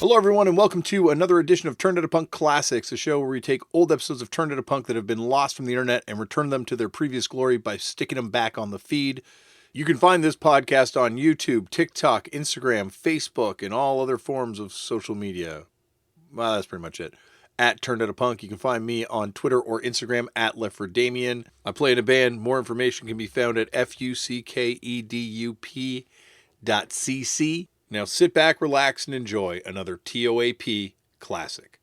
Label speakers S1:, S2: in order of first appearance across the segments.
S1: Hello, everyone, and welcome to another edition of Turned Out a Punk Classics, a show where we take old episodes of Turned Out a Punk that have been lost from the internet and return them to their previous glory by sticking them back on the feed. You can find this podcast on YouTube, TikTok, Instagram, Facebook, and all other forms of social media. Well, that's pretty much it. At Turned Out a Punk. You can find me on Twitter or Instagram at Left for Damian. I play in a band. More information can be found at fuckedup.cc. Now sit back, relax, and enjoy another TOAP classic.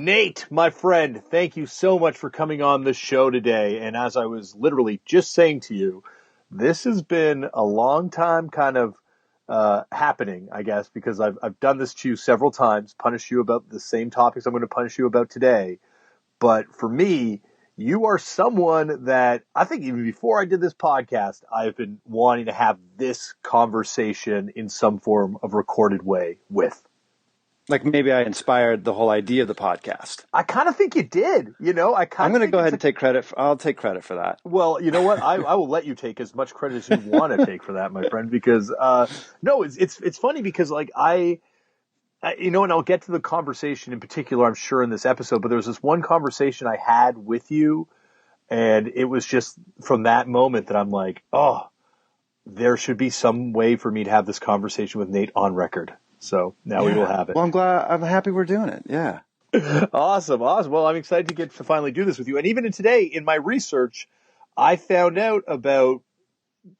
S1: Nate, my friend, thank you so much for coming on the show today. And as I was literally just saying to you, this has been a long time kind of happening, I guess, because I've done this to you several times, punished you about the same topics I'm going to punish you about today. But for me, you are someone that I think even before I did this podcast, I've been wanting to have this conversation in some form of recorded way with.
S2: Like maybe I inspired the whole idea of the podcast.
S1: I kind of think you did. You know,
S2: I'm going to go ahead and take credit. I'll take credit for that.
S1: Well, you know what? I will let you take as much credit as you want to take for that, my friend. Because no, it's funny because like you know, and I'll get to the conversation in particular, I'm sure, in this episode, but there was this one conversation I had with you, and it was just from that moment that I'm like, oh, there should be some way for me to have this conversation with Nate on record. So now we will have it.
S2: Well, I'm happy we're doing it. Yeah.
S1: Awesome. Well, I'm excited to get to finally do this with you. And even today, in my research, I found out about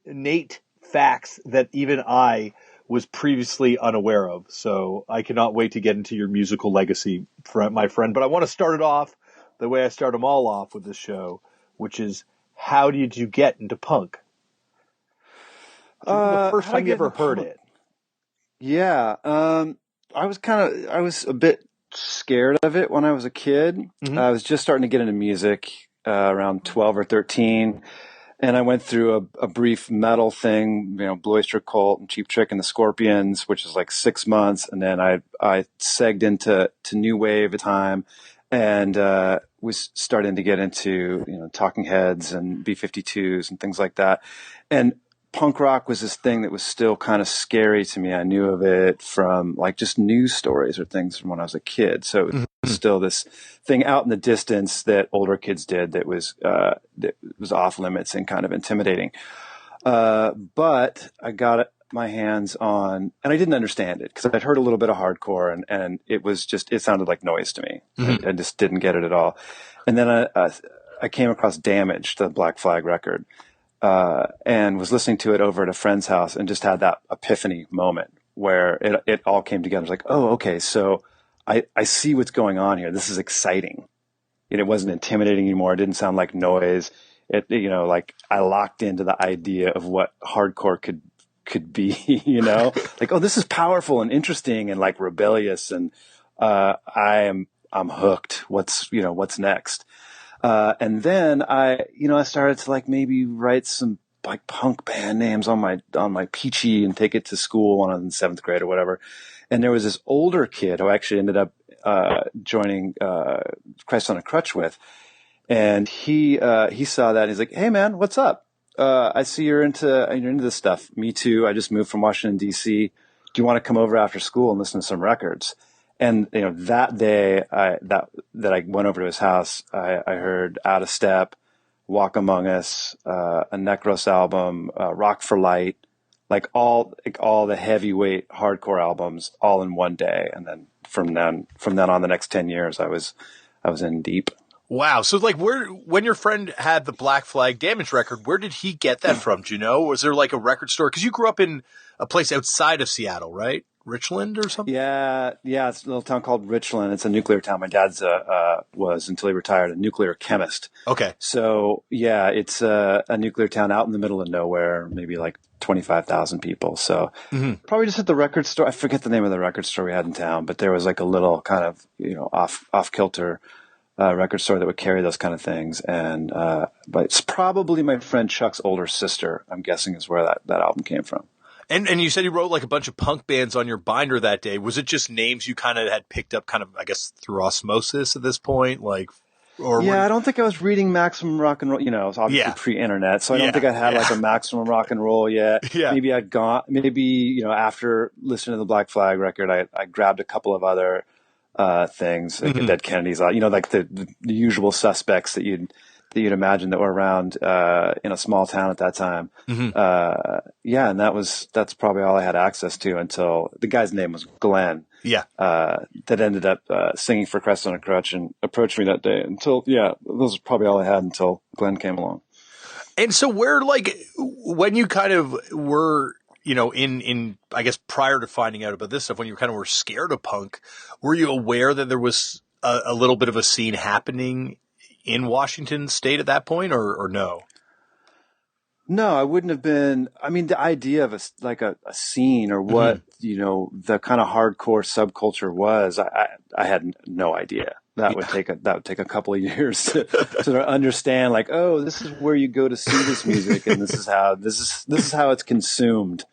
S1: Nate facts that even I was previously unaware of. So I cannot wait to get into your musical legacy, my friend. But I want to start it off the way I start them all off with this show, which is, how did you get into punk? The first time you ever heard it?
S2: Yeah. I was a bit scared of it when I was a kid. Mm-hmm. I was just starting to get into music around 12 or 13. And I went through a brief metal thing, you know, Blue Oyster Cult and Cheap Trick and the Scorpions, which is like 6 months. And then I segged into new wave at the time and was starting to get into, you know, Talking Heads and B-52s and things like that. And punk rock was this thing that was still kind of scary to me. I knew of it from like just news stories or things from when I was a kid. So it was still this thing out in the distance that older kids did that was off limits and kind of intimidating. But I got my hands on, and I didn't understand it because I'd heard a little bit of hardcore and it sounded like noise to me. Mm-hmm. I just didn't get it at all. And then I came across Damage, the Black Flag record. And was listening to it over at a friend's house and just had that epiphany moment where it all came together. I was like, oh, okay, so I see what's going on here. This is exciting. And it wasn't intimidating anymore. It didn't sound like noise. You know, like I locked into the idea of what hardcore could be, you know, like, oh, this is powerful and interesting and like rebellious. And, I'm hooked. What's next? And then I started to like maybe write some like punk band names on my peachy and take it to school when I was in 7th grade or whatever. And there was this older kid who I actually ended up joining Christ on a Crutch with, and he saw that and he's like, "Hey man, what's up? I see you're into this stuff. Me too. I just moved from Washington D.C. Do you want to come over after school and listen to some records?" And, you know, that day that I went over to his house, I heard Out of Step, Walk Among Us, a Necros album, Rock for Light, like all the heavyweight hardcore albums all in one day. And then from then on the next 10 years, I was in deep.
S1: Wow. So like when your friend had the Black Flag Damage record, where did he get that from? Do you know? Was there like a record store? Because you grew up in a place outside of Seattle, right? Richland or something?
S2: Yeah. It's a little town called Richland. It's a nuclear town. My dad's was, until he retired, a nuclear chemist.
S1: Okay.
S2: So yeah, it's a nuclear town out in the middle of nowhere, maybe like 25,000 people. So probably just at the record store. I forget the name of the record store we had in town, but there was like a little kind of, you know, off kilter record store that would carry those kind of things. And but it's probably my friend Chuck's older sister, I'm guessing, is where that album came from.
S1: And you said you wrote like a bunch of punk bands on your binder that day. Was it just names you kind of had picked up kind of, I guess, through osmosis at this point? Like, Or
S2: Yeah, I don't think I was reading Maximum Rock and Roll. You know, it was obviously
S1: yeah,
S2: pre-internet, so I don't
S1: yeah,
S2: think I had
S1: yeah,
S2: like a Maximum Rock and Roll yet.
S1: yeah.
S2: Maybe, you know, after listening to the Black Flag record, I grabbed a couple of other things, like the
S1: Hmm.
S2: Dead Kennedys, you know, like the usual suspects that you'd imagine that were around in a small town at that time.
S1: Hmm.
S2: Yeah, and that's probably all I had access to until the guy's name was Glenn.
S1: Yeah.
S2: That ended up singing for Crest on a Crutch and approached me that day. Yeah, those are probably all I had until Glenn came along.
S1: And so where, like, when you kind of were, you know, in, I guess prior to finding out about this stuff, when you kind of were scared of punk, were you aware that there was a little bit of a scene happening in Washington State at that point, or no?
S2: No, I wouldn't have been. I mean, the idea of a scene or
S1: Hmm.
S2: what, you know, the kind of hardcore subculture was, I had no idea.
S1: Yeah.
S2: That would take a couple of years to sort of understand, like, oh, this is where you go to see this music, and this is how it's consumed.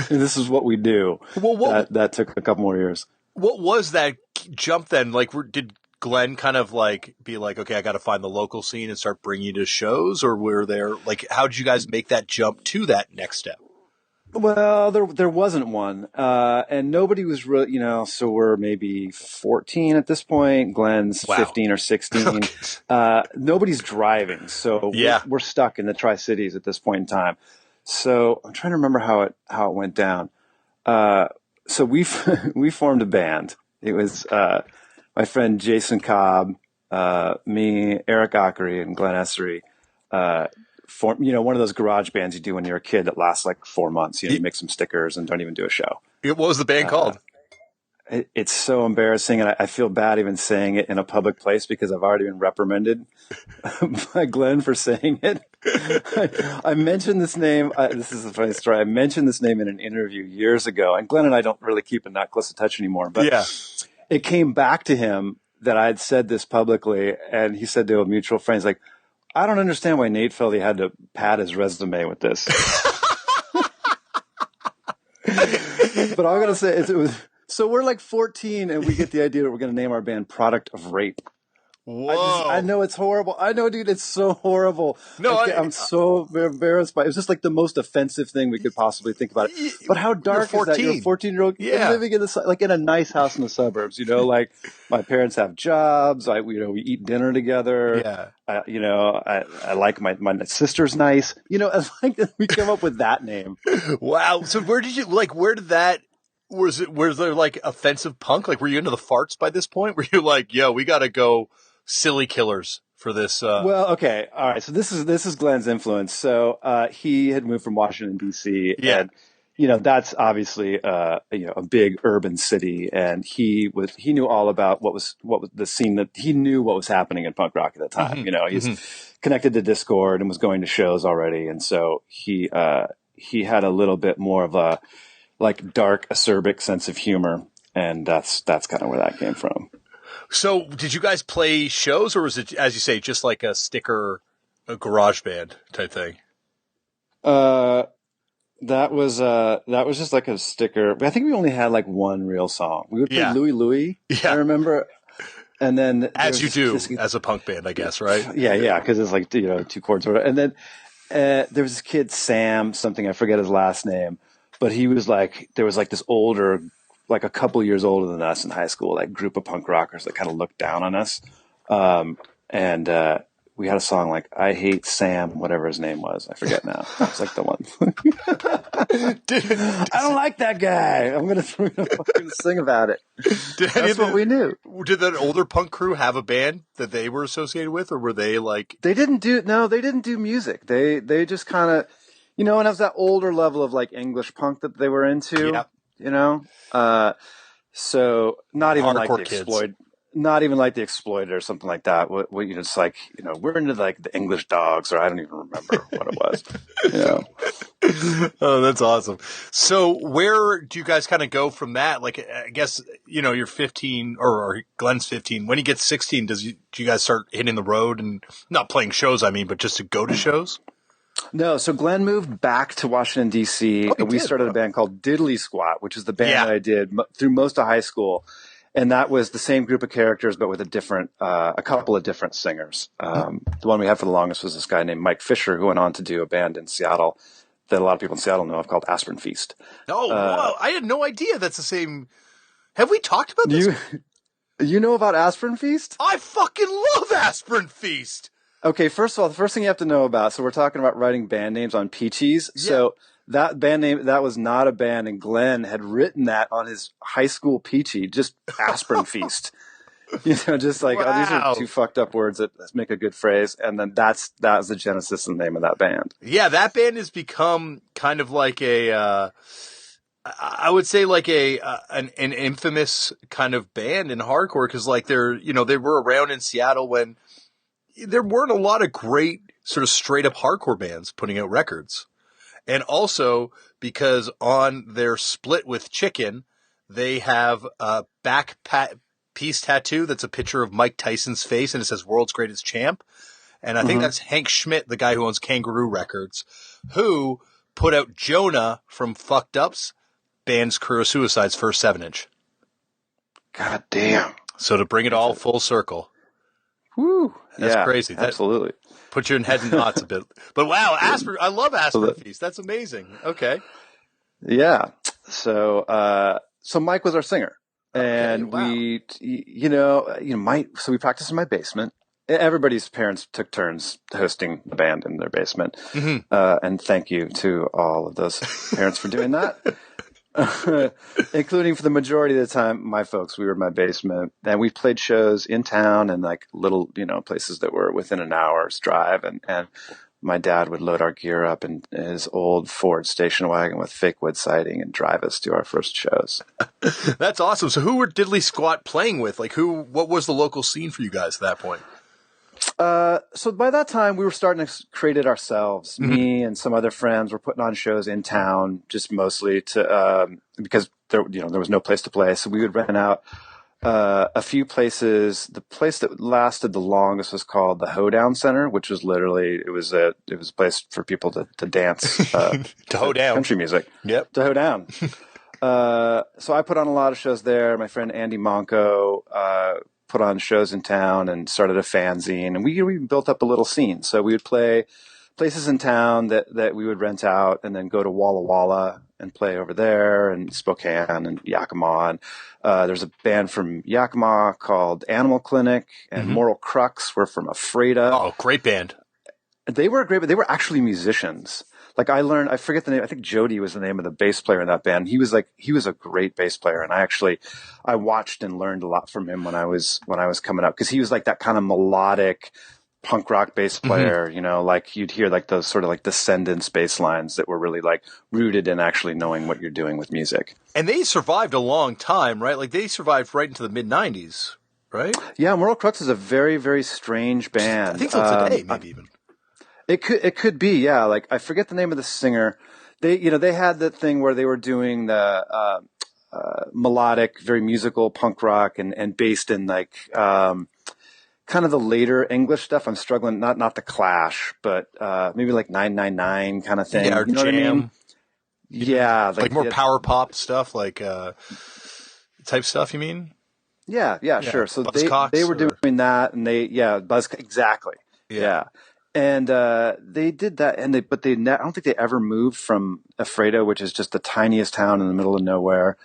S2: This is what we do.
S1: Well,
S2: That took a couple more years.
S1: what was that jump then? Like, did Glenn kind of like be like, okay, I got to find the local scene and start bringing you to shows, or were there like, how did you guys make that jump to that next step?
S2: Well, there wasn't one, and nobody was really, you know. So we're maybe 14 at this point. Glenn's
S1: Wow.
S2: 15 or 16. Nobody's driving, so
S1: Yeah.
S2: we're stuck in the Tri-Cities at this point in time. So I'm trying to remember how it went down. So we we formed a band. It was my friend Jason Cobb, me, Eric Ockery, and Glenn Essery. You know, one of those garage bands you do when you're a kid that lasts like 4 months. You know, you make some stickers and don't even do a show.
S1: What was the band called?
S2: It's so embarrassing, and I feel bad even saying it in a public place because I've already been reprimanded by Glenn for saying it. I mentioned this name. This is a funny story. I mentioned this name in an interview years ago, and Glenn and I don't really keep in that close a touch anymore. But
S1: Yeah.
S2: it came back to him that I had said this publicly, and he said to a mutual friend, he's like, I don't understand why Nate felt he had to pad his resume with this. But all I'm going to say is it was, so we're like 14 and we get the idea that we're going to name our band Product of Rape.
S1: Whoa.
S2: I know it's horrible. I know, dude, it's so horrible.
S1: No,
S2: I'm so embarrassed by it. It was just like the most offensive thing we could possibly think about it. But how dark is that? You're a 14-year-old
S1: Yeah.
S2: living in in a nice house in the suburbs, you know, like my parents have jobs. We eat dinner together.
S1: Yeah.
S2: I like my sister's nice. You know, I like that we come up with that name.
S1: Wow. So where did that, was there like offensive punk? Like, were you into the farts by this point? Were you like, yo, we got to go Silly Killers for this?
S2: Well, okay. All right. So this is Glenn's influence. So, he had moved from Washington, D.C.
S1: Yeah.
S2: And, you know, that's obviously, a big urban city. And he knew all about what was the scene, that he knew what was happening in punk rock at the time.
S1: Mhm.
S2: You know, he's connected to Discord and was going to shows already. And so he had a little bit more of a like dark, acerbic sense of humor. And that's kind of where that came from.
S1: So did you guys play shows, or was it, as you say, just like a garage band type thing?
S2: That was just like a sticker. I think we only had like one real song. We would play
S1: Yeah.
S2: Louie Louie.
S1: Yeah.
S2: I remember. And then
S1: As you do as a punk band, I guess, right?
S2: Yeah, because it's like, you know, two chords. And then there was this kid, Sam, something, I forget his last name, but he was like, there was like this older, like a couple years older than us in high school, like group of punk rockers that kind of looked down on us. And we had a song like "I Hate Sam," whatever his name was. I forget now. That was like the one. I don't like that guy. I'm gonna fucking sing about it. That's what we knew.
S1: Did that older punk crew have a band that they were associated with, or were they like?
S2: They didn't do music. They just kind of, you know, and it was that older level of like English punk that they were into.
S1: Yeah.
S2: You know, so not even like the Exploited. Not even like the Exploited or something like that. What you know, it's like, you know, we're into like the English Dogs, or I don't even remember what it was. You know.
S1: Oh, that's awesome. So where do you guys kind of go from that? Like, I guess, you know, you're 15 or Glenn's 15. When he gets 16, do you guys start hitting the road and not playing shows? I mean, but just to go to shows?
S2: No, so Glenn moved back to Washington, D.C. We started a band called Diddly Squat, which is the band that I did through most of high school. And that was the same group of characters, but with a couple of different singers. The one we had for the longest was this guy named Mike Fisher, who went on to do a band in Seattle that a lot of people in Seattle know of called Aspirin Feast.
S1: Oh, whoa. I had no idea that's the same. Have we talked about this?
S2: You know about Aspirin Feast?
S1: I fucking love Aspirin Feast.
S2: Okay, first of all, the first thing you have to know about, so we're talking about writing band names on Peaches. Yeah. So that band name, that was not a band, and Glenn had written that on his high school Peachy, just Aspirin Feast. Just like,
S1: wow.
S2: These are two fucked up words that make a good phrase. And then that was the genesis and name of that band.
S1: Yeah, that band has become kind of like I would say like an infamous kind of band in hardcore, because like they were around in Seattle when there weren't a lot of great sort of straight up hardcore bands putting out records. And also because on their split with Chicken, they have a piece tattoo that's a picture of Mike Tyson's face, and it says "World's Greatest Champ." And I think that's Hank Schmidt, the guy who owns Kangaroo Records, who put out Jonah from Fucked Up's band's Crew of Suicide's first 7-inch.
S2: God damn.
S1: So to bring it all full circle.
S2: Woo.
S1: That's crazy.
S2: Absolutely.
S1: Put your head in knots a bit. But wow, I love Aspirin Feast. That's amazing. Okay.
S2: Yeah. So Mike was our singer. And we practiced in my basement. Everybody's parents took turns hosting the band in their basement. And thank you to all of those parents for doing that. Including for the majority of the time, my folks, we were in my basement, and we played shows in town and like little, places that were within an hour's drive. And my dad would load our gear up in his old Ford station wagon with fake wood siding and drive us to our first shows.
S1: That's awesome. So who were Diddley Squat playing with? Like what was the local scene for you guys at that point?
S2: So by that time we were starting to create it ourselves. Me and some other friends were putting on shows in town, just mostly because there was no place to play. So we would rent out, a few places. The place that lasted the longest was called the Hoedown Center, which was literally, it was a place for people to dance,
S1: to hoe down
S2: country music.
S1: Yep.
S2: To hoe down. So I put on a lot of shows there. My friend Andy Monco, put on shows in town and started a fanzine, and we built up a little scene. So we would play places in town that we would rent out, and then go to Walla Walla and play over there, and Spokane and Yakima. And there's a band from Yakima called Animal Clinic, and Moral Crux were from Afreda.
S1: Oh, great band.
S2: They were great, but they were actually musicians. Like I forget the name. I think Jody was the name of the bass player in that band. He was a great bass player. And I watched and learned a lot from him when I was coming up. Cause he was like that kind of melodic punk rock bass player, like you'd hear like those sort of like Descendants bass lines that were really like rooted in actually knowing what you're doing with music.
S1: And they survived a long time, right? Like they survived right into the mid 90s, right?
S2: Yeah. Moral Crux is a very, very strange band.
S1: I think till today, maybe even.
S2: It could be, yeah. Like I forget the name of the singer. They had that thing where they were doing the melodic, very musical punk rock, and based in like kind of the later English stuff. I'm struggling, not the Clash, but maybe like 999 kind of thing.
S1: Yeah, or
S2: you know
S1: Jam.
S2: What I mean? Yeah,
S1: like more power pop stuff, like type stuff. You mean?
S2: Yeah, sure. So they were doing that, and exactly. Yeah. And they did that, I don't think they ever moved from Afreda, which is just the tiniest town in the middle of nowhere.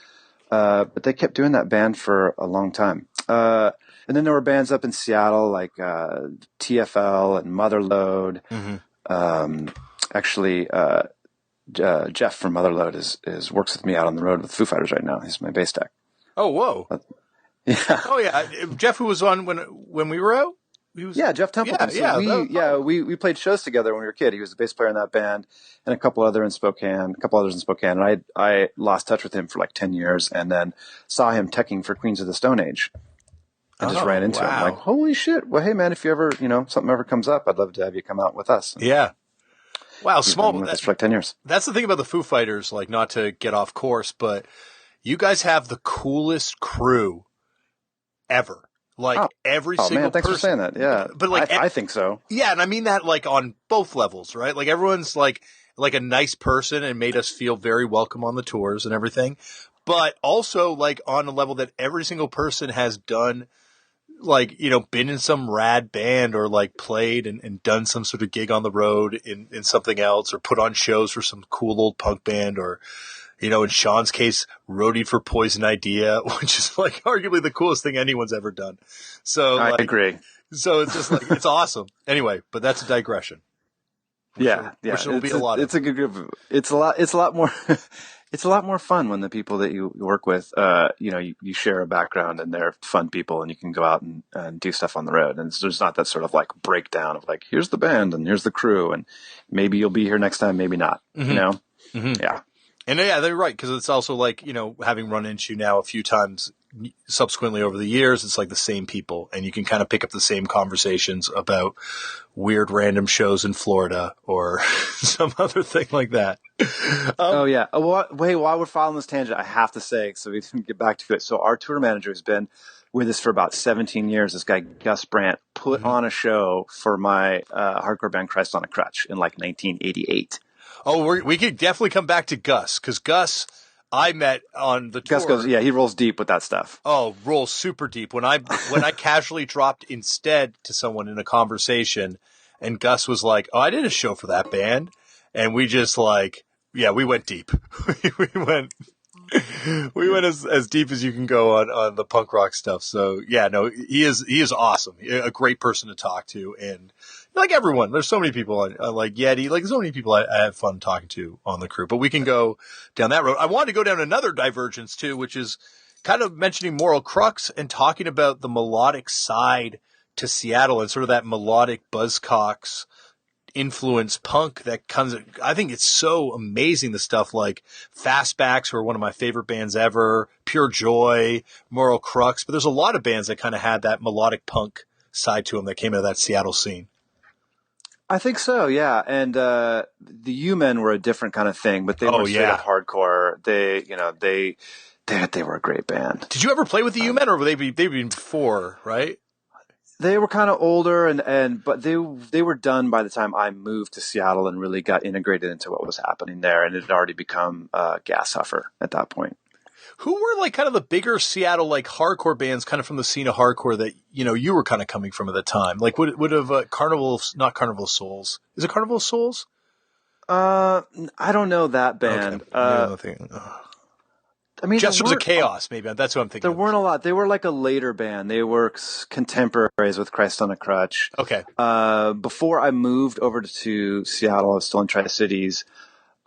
S2: But they kept doing that band for a long time. And then there were bands up in Seattle like TFL and Motherload. Actually, Jeff from Motherload is works with me out on the road with Foo Fighters right now. He's my bass tech.
S1: Oh, whoa!
S2: Yeah.
S1: Oh, yeah. Jeff, who was on when we were out.
S2: Jeff Templeton. We played shows together when we were a kid. He was the bass player in that band, and a couple others in Spokane. And I lost touch with him for like 10 years, and then saw him teching for Queens of the Stone Age, and just ran into him. Like, holy shit! Well, hey man, if you ever, something ever comes up, I'd love to have you come out with us.
S1: Yeah. Wow, small.
S2: Been with us for like 10 years.
S1: That's the thing about the Foo Fighters. Like, not to get off course, but you guys have the coolest crew ever. Like every single
S2: man, thanks
S1: person.
S2: for saying that. Yeah.
S1: But like
S2: I think so.
S1: Yeah, and I mean that like on both levels, right? Like everyone's like a nice person and made us feel very welcome on the tours and everything. but also like on a level that every single person has done, like, been in some rad band or like played and done some sort of gig on the road in something else, or put on shows for some cool old punk band, or, in Sean's case, roadied for Poison Idea, which is like arguably the coolest thing anyone's ever done. So
S2: I
S1: like,
S2: agree.
S1: so it's just like, it's awesome. Anyway, but that's a digression. Which will be a lot
S2: it's
S1: of.
S2: a good group. It's a lot more. It's a lot more fun when the people that you work with, you share a background and they're fun people, and you can go out and do stuff on the road. And there's not that sort of like breakdown of like, here's the band and here's the crew, and maybe you'll be here next time, maybe not. Yeah.
S1: And yeah, they're right, because it's also like, having run into you now a few times subsequently over the years, it's like the same people, and you can kind of pick up the same conversations about weird random shows in Florida or some other thing like that.
S2: While we're following this tangent, I have to say, so we can get back to it. So our tour manager has been with us for about 17 years. This guy, Gus Brandt, put on a show for my hardcore band Christ on a Crutch in like 1988.
S1: Oh, we could definitely come back to Gus, because Gus, I met on the tour.
S2: Gus goes, he rolls deep with that stuff.
S1: Oh, rolls super deep. When I casually dropped instead to someone in a conversation, and Gus was like, "Oh, I did a show for that band," and we just like, yeah, we went deep. we went as deep as you can go on the punk rock stuff. So yeah, no, he is awesome. A great person to talk to, and like everyone, there's so many people like Yeti, like so many people I have fun talking to on the crew, but we can go down that road. I wanted to go down another divergence too, which is kind of mentioning Moral Crux and talking about the melodic side to Seattle and sort of that melodic Buzzcocks influence punk that comes. I think it's so amazing, the stuff like Fastbacks, who are one of my favorite bands ever, Pure Joy, Moral Crux, but there's a lot of bands that kind of had that melodic punk side to them that came out of that Seattle scene.
S2: I think so, yeah. And the U-Men were a different kind of thing, but they were straight up hardcore. They were a great band.
S1: Did you ever play with the U-Men, or were they been before, right?
S2: They were kind of older, but they were done by the time I moved to Seattle and really got integrated into what was happening there, and it had already become Gas Huffer at that point.
S1: Who were like kind of the bigger Seattle like hardcore bands, kind of from the scene of hardcore that you were kind of coming from at the time? Like would have not Carnival of Souls? Is it Carnival of Souls?
S2: I don't know that band.
S1: Okay.
S2: I mean,
S1: Jesters of Chaos, maybe that's what I'm thinking.
S2: There weren't a lot. They were like a later band. They were contemporaries with Christ on a Crutch.
S1: Okay.
S2: Before I moved over to Seattle, I was still in Tri-Cities.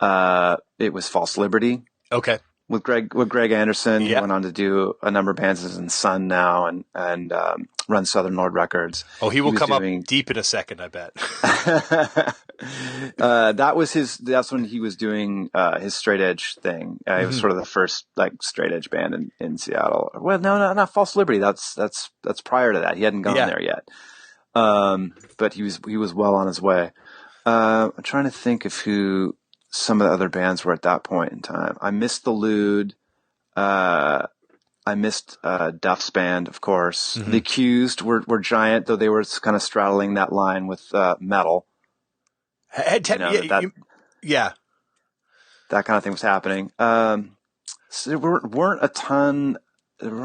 S2: It was False Liberty.
S1: Okay.
S2: With Greg Anderson, he went on to do a number of bands as in Sun now and run Southern Lord Records.
S1: Oh, he will come up deep in a second, I bet.
S2: That's when he was doing his straight edge thing. It was sort of the first like straight edge band in Seattle. Well, no, not False Liberty. That's prior to that. He hadn't gone there yet. But he was well on his way. I'm trying to think of who some of the other bands were at that point in time. I missed the Lewd. I missed Duff's band, of course. The Accused were giant, though they were kind of straddling that line with metal. That kind of thing was happening. So there weren't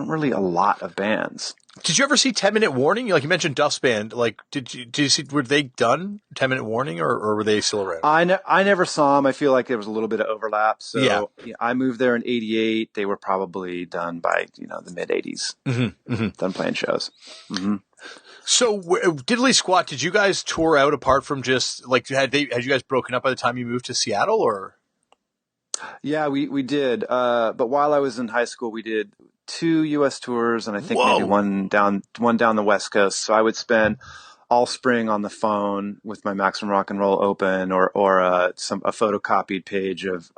S2: really a lot of bands.
S1: Did you ever see 10 Minute Warning? Like you mentioned Duff's band. Like, did you see, were they done 10 Minute Warning or were they still around?
S2: I never saw them. I feel like there was a little bit of overlap. So I moved there in 88. They were probably done by, the mid 80s. Done playing shows.
S1: So Diddly Squat, did you guys tour out apart from just like, had you guys broken up by the time you moved to Seattle or?
S2: Yeah, we did. But while I was in high school, we did 2 U.S. tours, and I think maybe one down the West Coast. So I would spend all spring on the phone with my Maximum Rock and Roll open, or a photocopied page of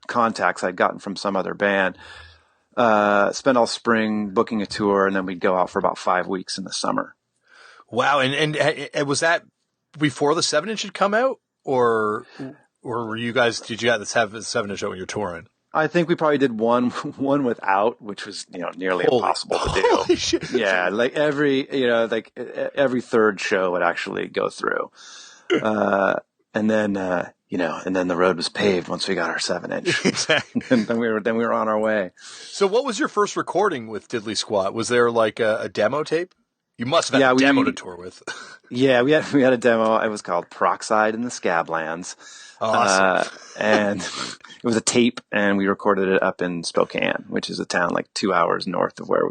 S2: contacts I'd gotten from some other band. Spend all spring booking a tour, and then we'd go out for about 5 weeks in the summer.
S1: Wow, and was that before the 7-inch had come out, or were you guys? Did you guys have a 7-inch out when you're touring?
S2: I think we probably did one without, which was nearly impossible to do.
S1: Holy shit.
S2: Yeah, like every third show would actually go through, and then and then the road was paved once we got our 7-inch.
S1: Exactly.
S2: And then we were on our way.
S1: So what was your first recording with Diddley Squat? Was there like a demo tape? You must have had a demo to tour with.
S2: Yeah, we had a demo. It was called Peroxide in the Scablands.
S1: Awesome.
S2: And it was a tape, and we recorded it up in Spokane, which is a town like 2 hours north of where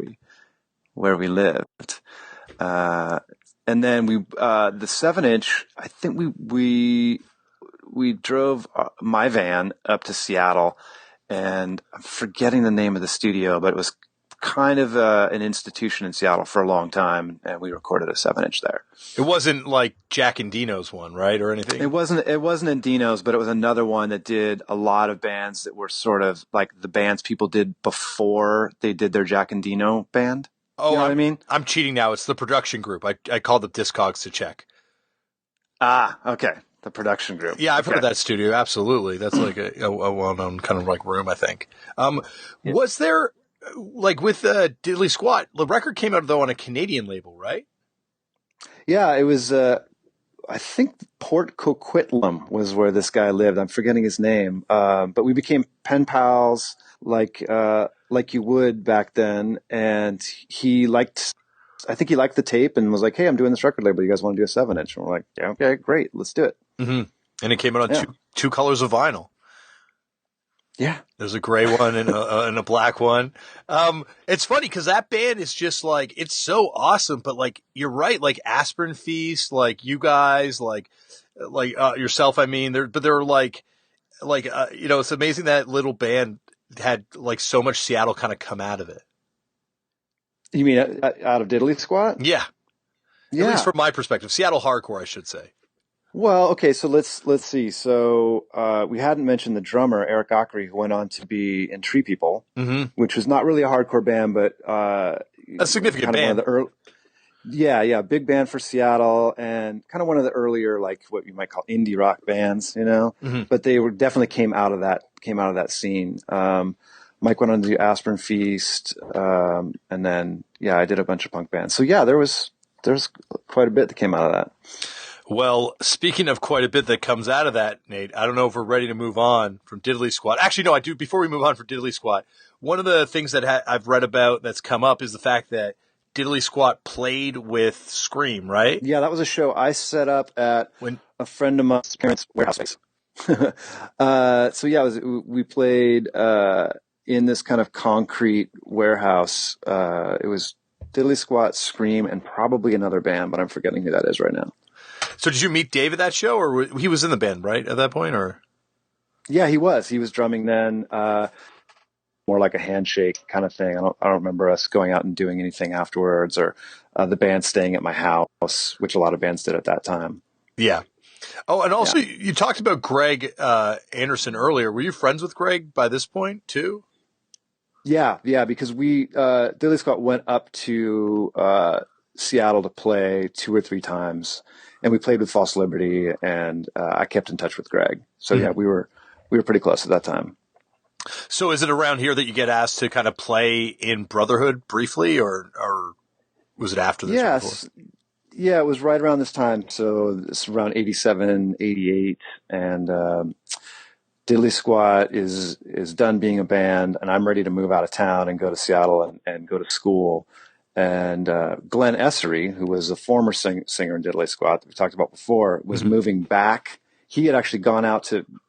S2: we lived. And then the 7-inch, I think we drove my van up to Seattle, and I'm forgetting the name of the studio, but it was kind of an institution in Seattle for a long time, and we recorded a 7-inch there.
S1: It wasn't like Jack and Dino's one, right, or anything?
S2: It wasn't in Dino's, but it was another one that did a lot of bands that were sort of like the bands people did before they did their Jack and Dino band.
S1: Oh,
S2: you know what I mean?
S1: I'm cheating now. It's the production group. I called up Discogs to check.
S2: Ah, okay. The production group.
S1: Yeah, I've heard of that studio. Absolutely. That's like a well-known kind of like room, I think. Was there, like with Diddley Squat, the record came out though on a Canadian label, right?
S2: Yeah, it was, I think Port Coquitlam was where this guy lived. I'm forgetting his name. But we became pen pals like you would back then. And I think he liked the tape and was like, "Hey, I'm doing this record label. You guys want to do a 7-inch?" And we're like, "Yeah, okay, great. Let's do it."
S1: Mm-hmm. And it came out on two colors of vinyl.
S2: Yeah.
S1: There's a gray one and a black one. It's funny because that band is just like, it's so awesome, but like, you're right. Like Aspirin Feast, like you guys, like yourself, I mean, they're like, it's amazing that little band had like so much Seattle kind of come out of it.
S2: You mean out of Diddley Squat?
S1: Yeah. At least from my perspective, Seattle hardcore, I should say.
S2: Well, okay, so let's see. So we hadn't mentioned the drummer, Eric Ockery, who went on to be in Tree People, which was not really a hardcore band, but
S1: a significant band.
S2: One of the big band for Seattle, and kind of one of the earlier, like what you might call indie rock bands, But they definitely came out of that scene. Mike went on to do Aspirin Feast, and then I did a bunch of punk bands. So there's quite a bit that came out of that.
S1: Well, speaking of quite a bit that comes out of that, Nate, I don't know if we're ready to move on from Diddley Squat. Actually, no, I do. Before we move on from Diddley Squat, one of the things that I've read about that's come up is the fact that Diddley Squat played with Scream, right?
S2: Yeah, that was a show I set up at a friend of mine's parents' warehouse space. We played in this kind of concrete warehouse. It was Diddley Squat, Scream, and probably another band, but I'm forgetting who that is right now.
S1: So did you meet Dave at that show, or he was in the band, right, at that point? Or
S2: yeah, he was. He was drumming then. More like a handshake kind of thing. I don't remember us going out and doing anything afterwards, or the band staying at my house, which a lot of bands did at that time.
S1: Yeah. Oh, and also you talked about Greg Anderson earlier. Were you friends with Greg by this point too?
S2: Yeah, because we Diddley Squat went up to Seattle to play 2 or 3 times, and we played with False Liberty, and I kept in touch with Greg. So we were pretty close at that time.
S1: So is it around here that you get asked to kind of play in Brotherhood briefly, or was it after this?
S2: Yes. Yeah, it was right around this time. So it's around 87, 88. And Diddley Squat is done being a band, and I'm ready to move out of town and go to Seattle and go to school. And Glenn Essery, who was a former singer in Diddley Squat that we talked about before, was moving back. He had actually gone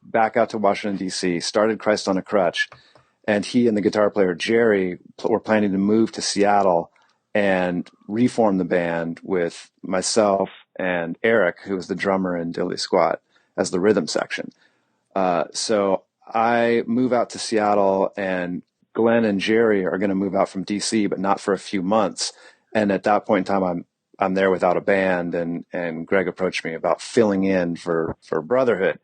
S2: back out to Washington, D.C., started Christ on a Crutch, and he and the guitar player Jerry were planning to move to Seattle and reform the band with myself and Eric, who was the drummer in Diddley Squat, as the rhythm section. So I move out to Seattle, and Glenn and Jerry are going to move out from DC, but not for a few months. And at that point in time, I'm there without a band, and Greg approached me about filling in for Brotherhood.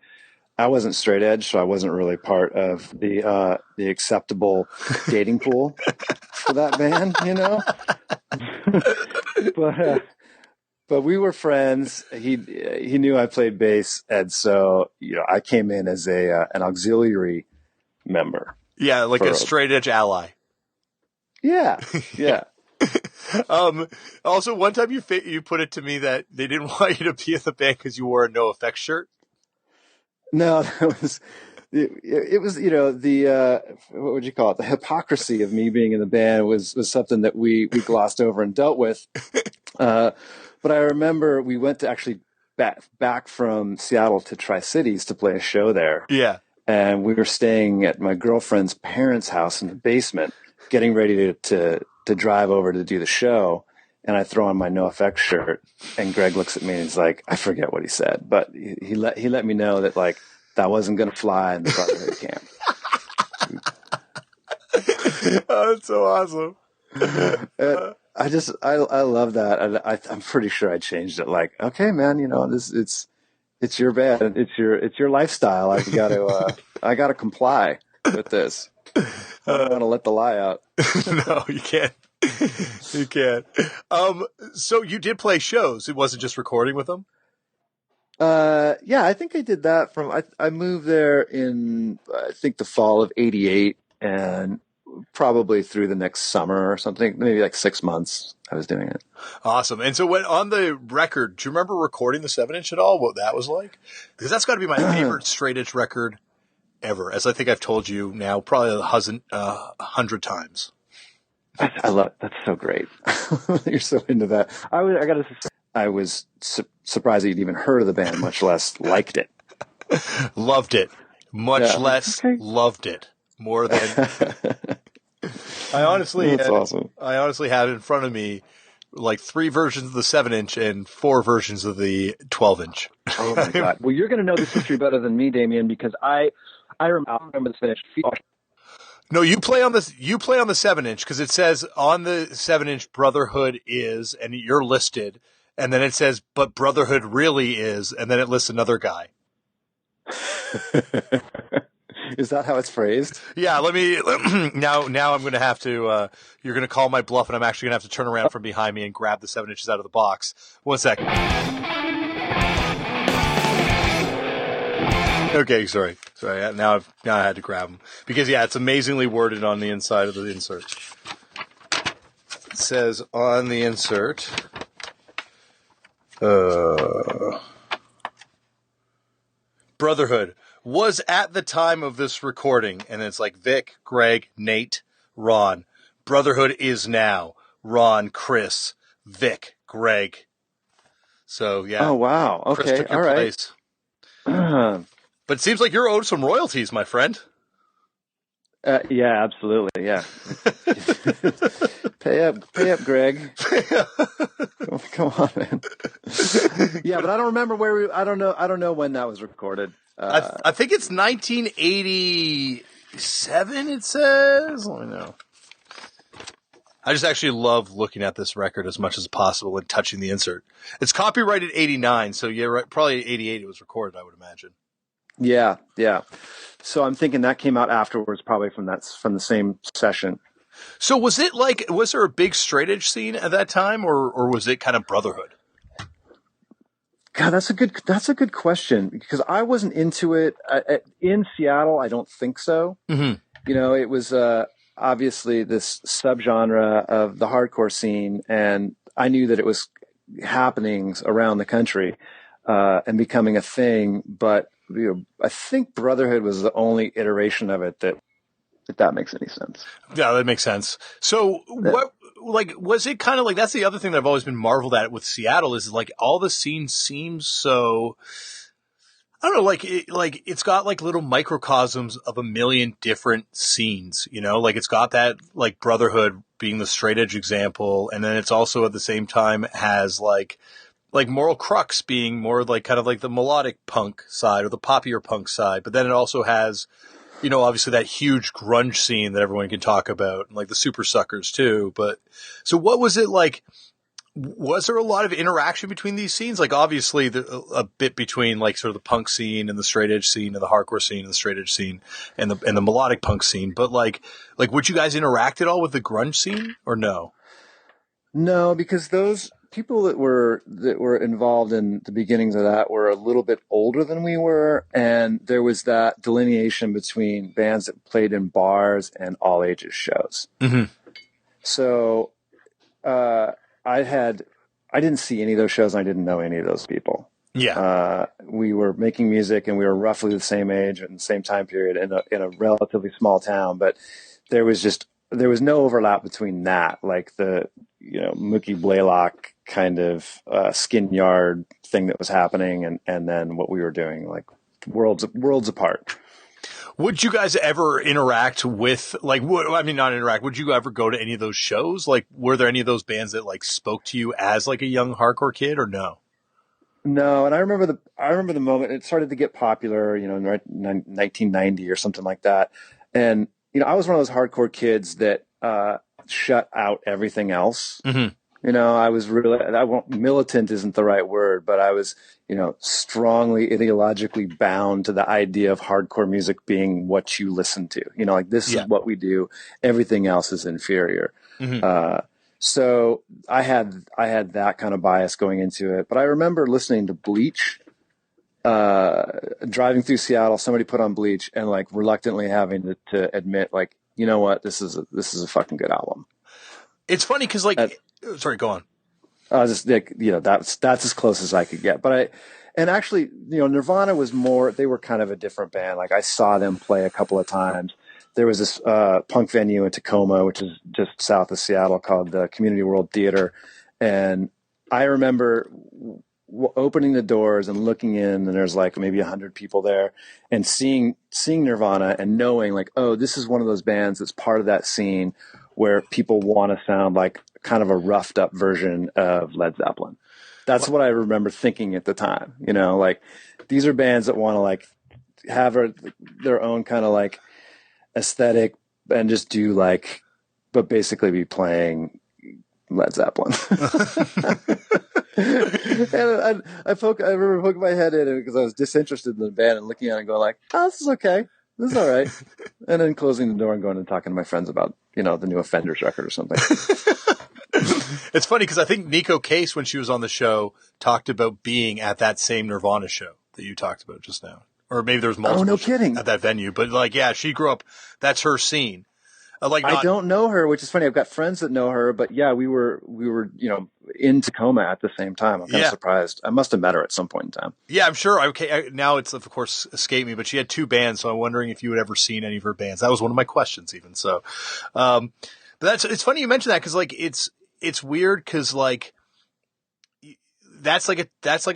S2: I wasn't straight edge, so I wasn't really part of the acceptable dating pool for that band, But we were friends. He knew I played bass, and so I came in as an auxiliary member.
S1: Yeah, like a straight edge ally.
S2: Yeah.
S1: Also, one time you put it to me that they didn't want you to be in the band because you wore a No Effects shirt.
S2: No, that was it was the what would you call it? The hypocrisy of me being in the band was something that we glossed over and dealt with. But I remember we went to actually back from Seattle to Tri-Cities to play a show there.
S1: Yeah.
S2: And we were staying at my girlfriend's parents' house in the basement, getting ready to drive over to do the show. And I throw on my NoFX shirt, and Greg looks at me and he's like, I forget what he said, but he let me know that like that wasn't going to fly in the Brotherhood camp.
S1: Oh, that's so awesome.
S2: I love that. And I'm pretty sure I changed it. Like, okay, man, it's your band, it's your lifestyle. I gotta comply with this. I don't want to let the lie out.
S1: No, you can't. You can't. So you did play shows. It wasn't just recording with them?
S2: Yeah, I think I did that I moved there in, I think the fall of '88, and probably through the next summer or something, maybe like 6 months I was doing it.
S1: Awesome. And so when on the record, do you remember recording the 7-inch at all? What that was like? Because that's got to be my favorite straight edge record ever, as I think I've told you now probably 100 times.
S2: I love it. That's so great. You're so into that. I was surprised that you'd even heard of the band, much less liked it.
S1: Loved it. Much less loved it. More than I honestly
S2: That's awesome.
S1: I honestly had in front of me like 3 versions of the 7-inch and 4 versions of the 12-inch.
S2: Oh my God. Well, you're going to know this history better than me, Damian, because I remember this finish.
S1: No, you play on the 7-inch because it says on the 7-inch Brotherhood is, and you're listed, and then it says but Brotherhood really is, and then it lists another guy.
S2: Is that how it's phrased?
S1: Yeah, let me now I'm going to have to you're going to call my bluff, and I'm actually going to have to turn around from behind me and grab the 7 inches out of the box. 1 sec. Okay, sorry. Now I had to grab them because it's amazingly worded on the inside of the insert. It says on the insert, Brotherhood was at the time of this recording, and it's like Vic, Greg, Nate, Ron. Brotherhood is now Ron, Chris, Vic, Greg. So yeah.
S2: Oh wow. Okay.
S1: Chris took your place. But it seems like you're owed some royalties, my friend.
S2: Yeah, absolutely. Yeah. Pay up, Greg. Come on, man. Yeah, but I don't remember I don't know when that was recorded.
S1: I think it's 1987. It says. Let me know. I just actually love looking at this record as much as possible and touching the insert. It's copyrighted 89, so yeah, right, probably 88 it was recorded, I would imagine.
S2: Yeah. So I'm thinking that came out afterwards, probably from the same session.
S1: So was there a big straight edge scene at that time, or was it kind of Brotherhood?
S2: God, that's a good question, because I wasn't into it in Seattle. I don't think so.
S1: Mm-hmm.
S2: It was obviously this subgenre of the hardcore scene, and I knew that it was happenings around the country and becoming a thing. But I think Brotherhood was the only iteration of it that makes any sense.
S1: Yeah, that makes sense. So what, was it kind of like, that's the other thing that I've always been marveled at with Seattle is like all the scenes seem so, I don't know, it's got like little microcosms of a million different scenes, like it's got that like Brotherhood being the straight edge example. And then it's also at the same time has like Moral Crux being more like kind of like the melodic punk side or the poppier punk side. But then it also has, obviously that huge grunge scene that everyone can talk about, and like the Super Suckers too. But so what was it like? Was there a lot of interaction between these scenes? Like obviously a bit between like sort of the punk scene and the straight edge scene and the hardcore scene and the straight edge scene and the melodic punk scene. But like would you guys interact at all with the grunge scene or no?
S2: No, because those people that were involved in the beginnings of that were a little bit older than we were, and there was that delineation between bands that played in bars and all ages shows.
S1: Mm-hmm.
S2: So I didn't see any of those shows, and I didn't know any of those people.
S1: Yeah.
S2: We were making music, and we were roughly the same age and the same time period in a relatively small town, but there was no overlap between that, like the, Mookie Blaylock kind of skin yard thing that was happening, and then what we were doing, like worlds apart.
S1: Would you guys ever interact with, like, not interact, would you ever go to any of those shows? Like, were there any of those bands that, like, spoke to you as, like, a young hardcore kid, or no?
S2: No, and I remember the moment it started to get popular, in 1990 or something like that. And, I was one of those hardcore kids that shut out everything else.
S1: Mm-hmm.
S2: I was really, militant isn't the right word, but I was, strongly ideologically bound to the idea of hardcore music being what you listen to. Like, this is what we do. Everything else is inferior.
S1: Mm-hmm.
S2: So I had that kind of bias going into it. But I remember listening to Bleach, driving through Seattle. Somebody put on Bleach, and like reluctantly having to admit, like, you know what, this is a fucking good album.
S1: It's funny because, like, sorry, go on.
S2: I was just like, that's as close as I could get. But actually, Nirvana was more. They were kind of a different band. Like, I saw them play a couple of times. There was this punk venue in Tacoma, which is just south of Seattle, called the Community World Theater. And I remember opening the doors and looking in, and there's like maybe 100 people there, and seeing Nirvana and knowing, like, oh, this is one of those bands that's part of that scene where people want to sound like kind of a roughed up version of Led Zeppelin. That's what I remember thinking at the time. Like, these are bands that want to, like, have their own kind of, like, aesthetic and just do, like, but basically be playing Led Zeppelin. And I remember poking my head in it because I was disinterested in the band and looking at it and going, like, oh, this is okay. This is all right. And then closing the door and going and talking to my friends about, the new Offenders record or something.
S1: It's funny because I think Nico Case, when she was on the show, talked about being at that same Nirvana show that you talked about just now. Or maybe there's multiple
S2: no kidding.
S1: at that venue. But, like, yeah, she grew up. That's her scene.
S2: I don't know her, which is funny. I've got friends that know her, but yeah, we were, in Tacoma at the same time. I'm kind of surprised. I must have met her at some point in time.
S1: Yeah, I'm sure. Okay, now it's, of course, escaped me, but she had 2 bands, so I'm wondering if you had ever seen any of her bands. That was one of my questions, even. So, but it's funny you mentioned that because, like, it's weird because, like, that's like a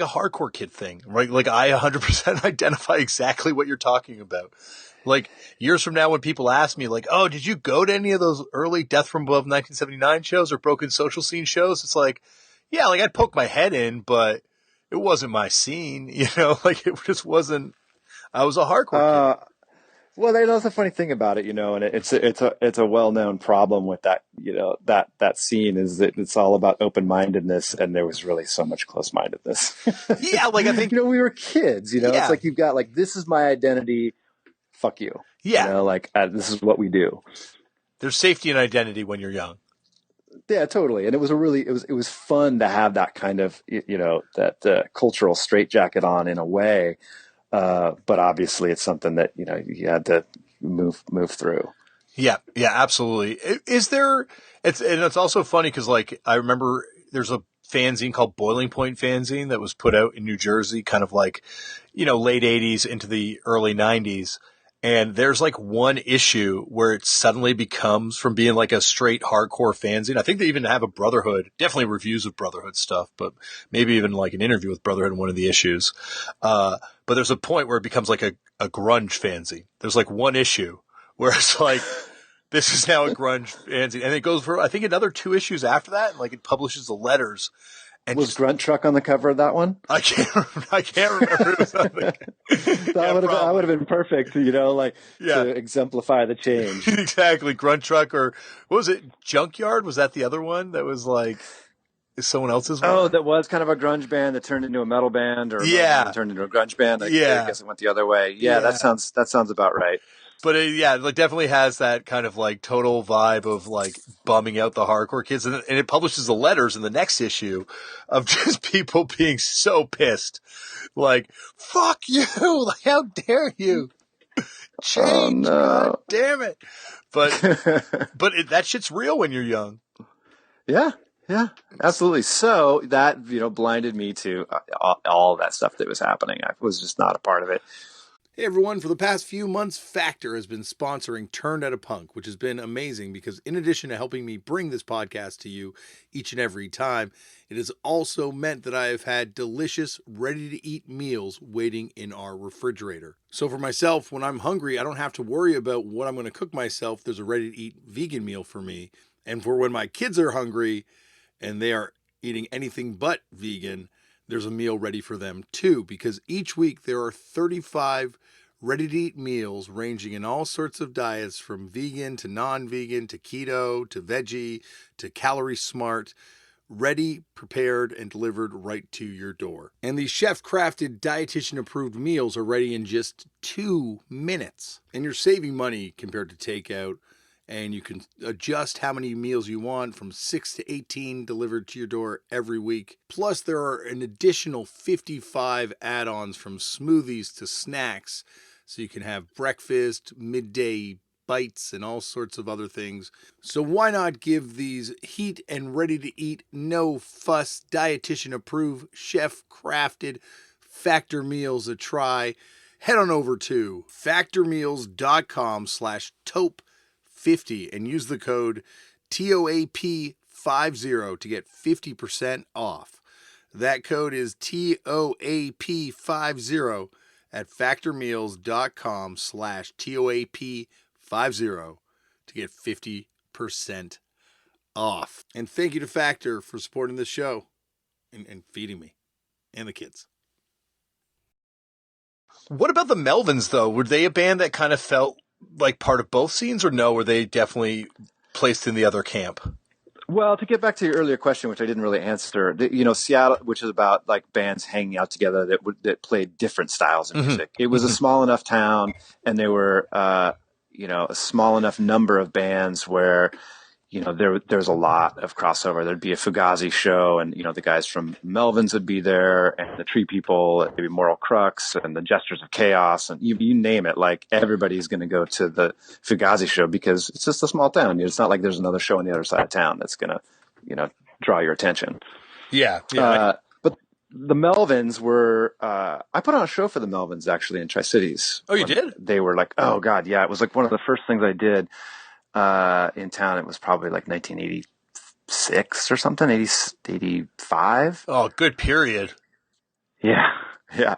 S1: hardcore kid thing, right? Like, I 100% identify exactly what you're talking about. Like, years from now, when people ask me, like, oh, did you go to any of those early Death from Above 1979 shows or Broken Social Scene shows? It's like, yeah, like, I'd poke my head in, but it wasn't my scene, like, it just wasn't. I was a hardcore kid.
S2: Well, that's the funny thing about it, and it's a well-known problem with that, that scene is that it's all about open-mindedness, and there was really so much close-mindedness.
S1: Yeah, like, I think,
S2: we were kids, it's like you've got, like, this is my identity. Fuck you.
S1: Yeah.
S2: This is what we do.
S1: There's safety and identity when you're young.
S2: Yeah, totally. And it was fun to have that kind of, that cultural straitjacket on in a way. But obviously it's something that, you had to move through.
S1: Yeah. Yeah, absolutely. It's also funny because, like, I remember there's a fanzine called Boiling Point Fanzine that was put out in New Jersey, kind of like, late 80s into the early 90s. And there's, like, one issue where it suddenly becomes from being like a straight hardcore fanzine. I think they even have a Brotherhood, definitely reviews of Brotherhood stuff, but maybe even like an interview with Brotherhood in one of the issues. But there's a point where it becomes like a grunge fanzine. There's like one issue where it's like, this is now a grunge fanzine. And it goes for, I think, another 2 issues after that. And, like, it publishes the letters. And
S2: was Grunt Truck on the cover of that one?
S1: I can't remember.
S2: That would have been perfect, to exemplify the change.
S1: Exactly. Grunt Truck, or what was it? Junkyard? Was that the other one that was like someone else's one?
S2: Oh, that was kind of a grunge band that turned into a metal band, or that turned into a grunge band. I guess it went the other way. Yeah, that sounds about right.
S1: But it definitely has that kind of, like, total vibe of, like, bumming out the hardcore kids. And it publishes the letters in the next issue of just people being so pissed. Like, fuck you! Like, how dare you? Change!
S2: Oh, no.
S1: God damn it! But that shit's real when you're young.
S2: Yeah. Yeah, absolutely. So that, blinded me to all that stuff that was happening. I was just not a part of it.
S3: Hey everyone, for the past few months, Factor has been sponsoring Turned Out a Punk, which has been amazing because in addition to helping me bring this podcast to you each and every time, it has also meant that I have had delicious, ready-to-eat meals waiting in our refrigerator. So for myself, when I'm hungry, I don't have to worry about what I'm going to cook myself. There's a ready-to-eat vegan meal for me. And for when my kids are hungry and they are eating anything but vegan, there's a meal ready for them too, because each week there are 35 ready-to-eat meals ranging in all sorts of diets, from vegan to non-vegan to keto to veggie to calorie smart, ready, prepared, and delivered right to your door. And these chef-crafted, dietitian-approved meals are ready in just 2 minutes. And you're saving money compared to takeout, and you can adjust how many meals you want, from 6 to 18 delivered to your door every week. Plus, there are an additional 55 add-ons, from smoothies to snacks, so you can have breakfast, midday bites, and all sorts of other things. So why not give these heat and ready-to-eat, no-fuss, dietitian-approved, chef-crafted Factor meals a try? Head on over to factormeals.com/TOAP50 and use the code TOAP50 to get 50% off. That code is TOAP50 at factormeals.com/TOAP50 to get 50% off. And thank you to Factor for supporting this show and feeding me and the kids.
S1: What about the Melvins, though? Were they a band that kind of felt like part of both scenes, or no? Were they definitely placed in the other camp?
S2: Well, to get back to your earlier question, which I didn't really answer, Seattle, which is about like bands hanging out together that played different styles of music. It was a small enough town, and there were, a small enough number of bands where, there's a lot of crossover. There'd be a Fugazi show, and, the guys from Melvins would be there, and the Tree People, maybe Moral Crux, and the Jesters of Chaos, and you name it. Like, everybody's going to go to the Fugazi show because it's just a small town. It's not like there's another show on the other side of town that's going to, draw your attention.
S1: Yeah.
S2: But the Melvins were, I put on a show for the Melvins actually in Tri-Cities.
S1: Oh, you did?
S2: They were like, oh God, yeah. It was like one of the first things I did in town. It was probably like 1986 or something, 85.
S1: Oh, good period.
S2: Yeah. Yeah.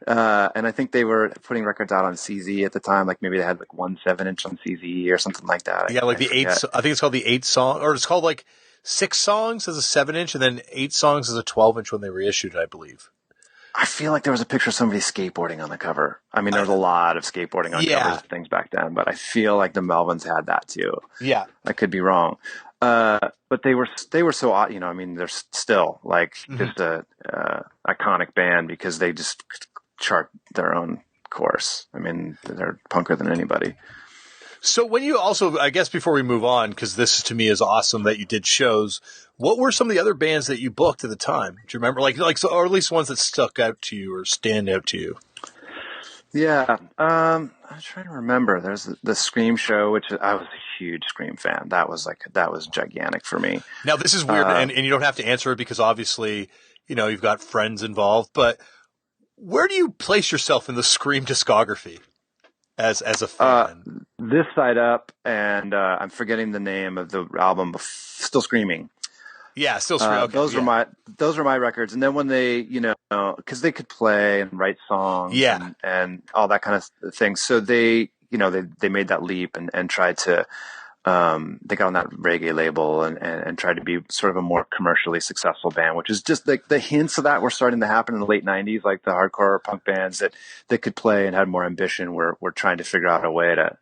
S2: And I think they were putting records out on CZ at the time. Like maybe they had like 1 7-inch on CZ or something like that.
S1: Yeah, like I think it's called the 8 song, or it's called like 6 songs as a 7-inch and then 8 songs as a 12-inch when they reissued it, I believe.
S2: I feel like there was a picture of somebody skateboarding on the cover. I mean, there was a lot of skateboarding on covers of things back then, but I feel like the Melvins had that too.
S1: Yeah.
S2: I could be wrong. But they were so odd, I mean, they're still like just a iconic band because they just chart their own course. I mean, they're punker than anybody.
S1: So when you also, I guess before we move on, because this to me is awesome that you did shows, what were some of the other bands that you booked at the time? Do you remember, or at least ones that stuck out to you or stand out to you?
S2: Yeah, I'm trying to remember. There's the Scream show, which I was a huge Scream fan. That was gigantic for me.
S1: Now this is weird, and you don't have to answer it because obviously, you've got friends involved. But where do you place yourself in the Scream discography as a fan?
S2: This Side Up, and I'm forgetting the name of the album. Still Screaming.
S1: Yeah, Still Screaming. Okay,
S2: those were my records. And then when they, because they could play and write songs, and all that kind of thing. So they, they made that leap and tried to, they got on that reggae label and tried to be sort of a more commercially successful band, which is just like the hints of that were starting to happen in the late 90s, like the hardcore punk bands that could play and had more ambition were trying to figure out a way to,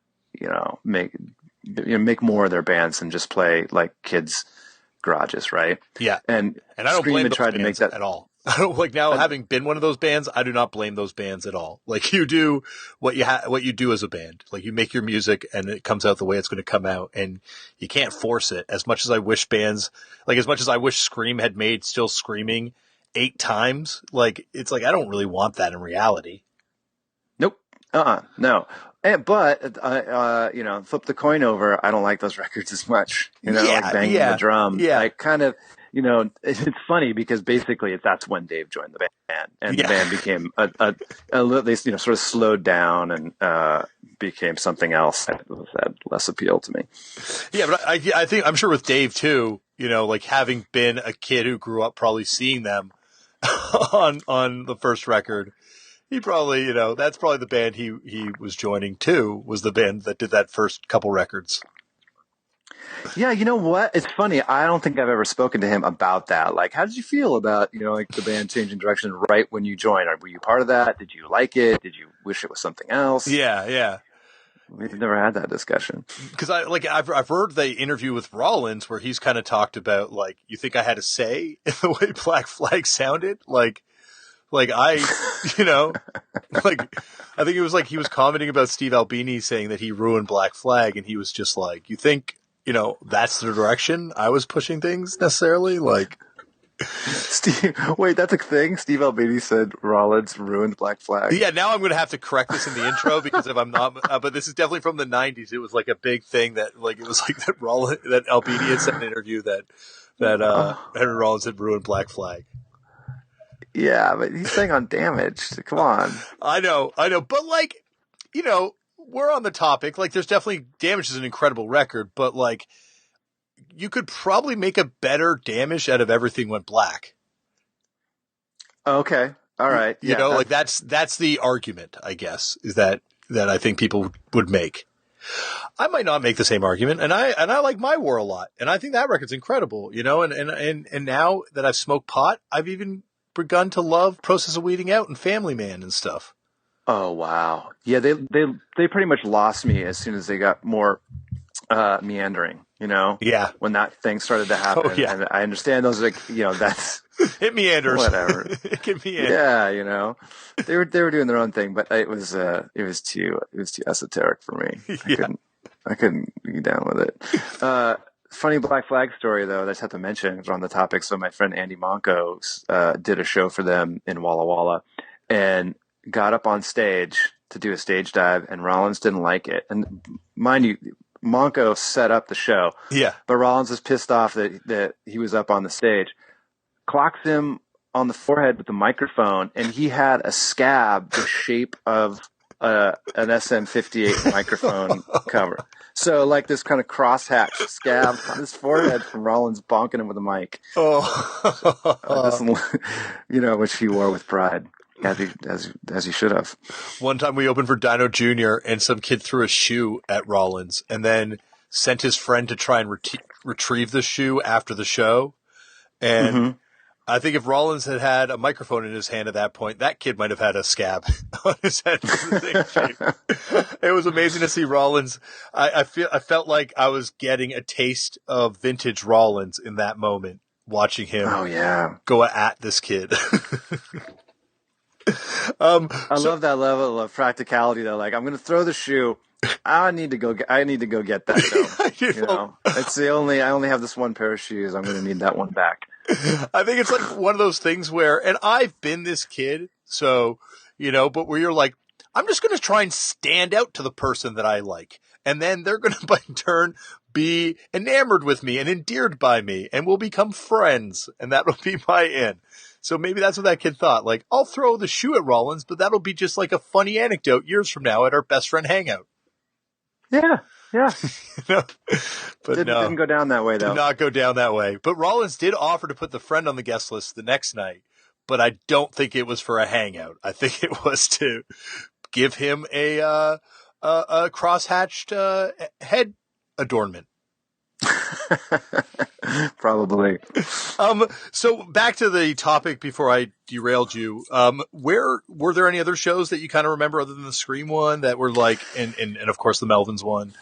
S2: make more of their bands than just play like kids' garages, right?
S1: Yeah.
S2: And
S1: I don't blame those
S2: tried to make that
S1: at all. I don't like now having been one of those bands. I do not blame those bands at all. Like you do what you do as a band. Like you make your music and it comes out the way it's going to come out, and you can't force it. As much as I wish Scream had made Still Screaming 8 times, like it's like I don't really want that in reality.
S2: Nope. No. But flip the coin over. I don't like those records as much. Like banging the drum.
S3: Yeah.
S2: I kind of, it's funny because basically that's when Dave joined the band, and the band became they sort of slowed down and became something else that had less appeal to me.
S3: Yeah, but I think I'm sure with Dave too. Like having been a kid who grew up probably seeing them on the first record. He probably, that's probably the band he was joining too, was the band that did that first couple records.
S2: Yeah, you know what? It's funny. I don't think I've ever spoken to him about that. Like, how did you feel about, like the band changing direction right when you joined? Were you part of that? Did you like it? Did you wish it was something else?
S3: Yeah.
S2: We've never had that discussion.
S3: Because I've heard the interview with Rollins where he's kind of talked about, like, you think I had a say in the way Black Flag sounded? Like I think it was like he was commenting about Steve Albini saying that he ruined Black Flag, and he was just like, you think, that's the direction I was pushing things necessarily? Like,
S2: Steve, wait, that's a thing? Steve Albini said Rollins ruined Black Flag?
S3: Yeah, now I'm going to have to correct this in the intro because if I'm not, but this is definitely from the 90s. It was like a big thing that, like, it was like that Albini had said in an interview that Henry Rollins had ruined Black Flag.
S2: Yeah, but he's saying on Damaged. Come on.
S3: I know. But, like, we're on the topic. Like, there's definitely Damaged is an incredible record, but, like, you could probably make a better Damaged out of Everything Went Black.
S2: Okay. All right.
S3: Yeah, like that's the argument, I guess, is that I think people would make. I might not make the same argument, and I like My War a lot, and I think that record's incredible, and now that I've smoked pot, I've even begun to love Process of Weeding Out and Family Man and stuff.
S2: Oh wow. Yeah, they pretty much lost me as soon as they got more meandering,
S3: Yeah.
S2: When that thing started to happen.
S3: Oh, yeah.
S2: And I understand those, like, that's
S3: it meanders.
S2: Whatever.
S3: It can meander.
S2: Yeah, they were doing their own thing, but it was too esoteric for me. I couldn't get down with it. Funny Black Flag story though, I just have to mention, it's on the topic. So my friend Andy Monco did a show for them in Walla Walla and got up on stage to do a stage dive, and Rollins didn't like it. And mind you, Monco set up the show.
S3: Yeah.
S2: But Rollins was pissed off that he was up on the stage. Clocks him on the forehead with the microphone, and he had a scab the shape of an SM58 microphone cover. So like this kind of crosshatch scab on his forehead from Rollins bonking him with a mic. Which he wore with pride. As he should have.
S3: One time we opened for Dino Jr. and some kid threw a shoe at Rollins and then sent his friend to try and retrieve the shoe after the show. And I think if Rollins had had a microphone in his hand at that point, that kid might have had a scab on his head. The same shape. It was amazing to see Rollins. I felt like I was getting a taste of vintage Rollins in that moment, watching him go at this kid.
S2: I love that level of practicality though. Like, I'm going to throw the shoe. I need to go get that though. It's I only have this one pair of shoes. I'm going to need that one back.
S3: I think it's like one of those things where, and I've been this kid, so, but where you're like, I'm just going to try and stand out to the person that I like. And then they're going to, by turn, be enamored with me and endeared by me, and we'll become friends. And that'll be my end. So maybe that's what that kid thought. Like, I'll throw the shoe at Rollins, but that'll be just like a funny anecdote years from now at our best friend hangout.
S2: Yeah.
S3: But
S2: didn't go down that way, though.
S3: Did not go down that way. But Rollins did offer to put the friend on the guest list the next night, but I don't think it was for a hangout. I think it was to give him a cross-hatched head adornment.
S2: Probably.
S3: So back to the topic before I derailed you. Were there any other shows that you kind of remember other than the Scream one that were like, and of course the Melvins one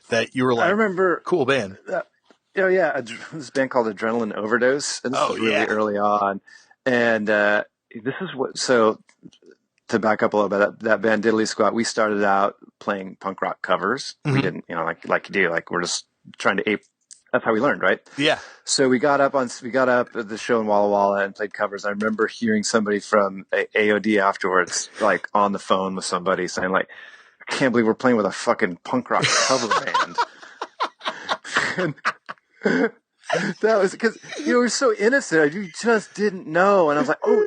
S3: that you were like,
S2: I remember
S3: cool band.
S2: This band called Adrenaline Overdose. And this was really early on. And, this is so to back up a little bit, that band Diddley Squat, we started out playing punk rock covers. We didn't, like you do, like we're just trying to ape. That's how we learned, right? Yeah. So we got up at the show in Walla Walla and played covers. I remember hearing somebody from AOD afterwards, like on the phone with somebody saying like, can't believe we're playing with a fucking punk rock cover band. And that was because you were so innocent. You just didn't know, and I was like, "Oh,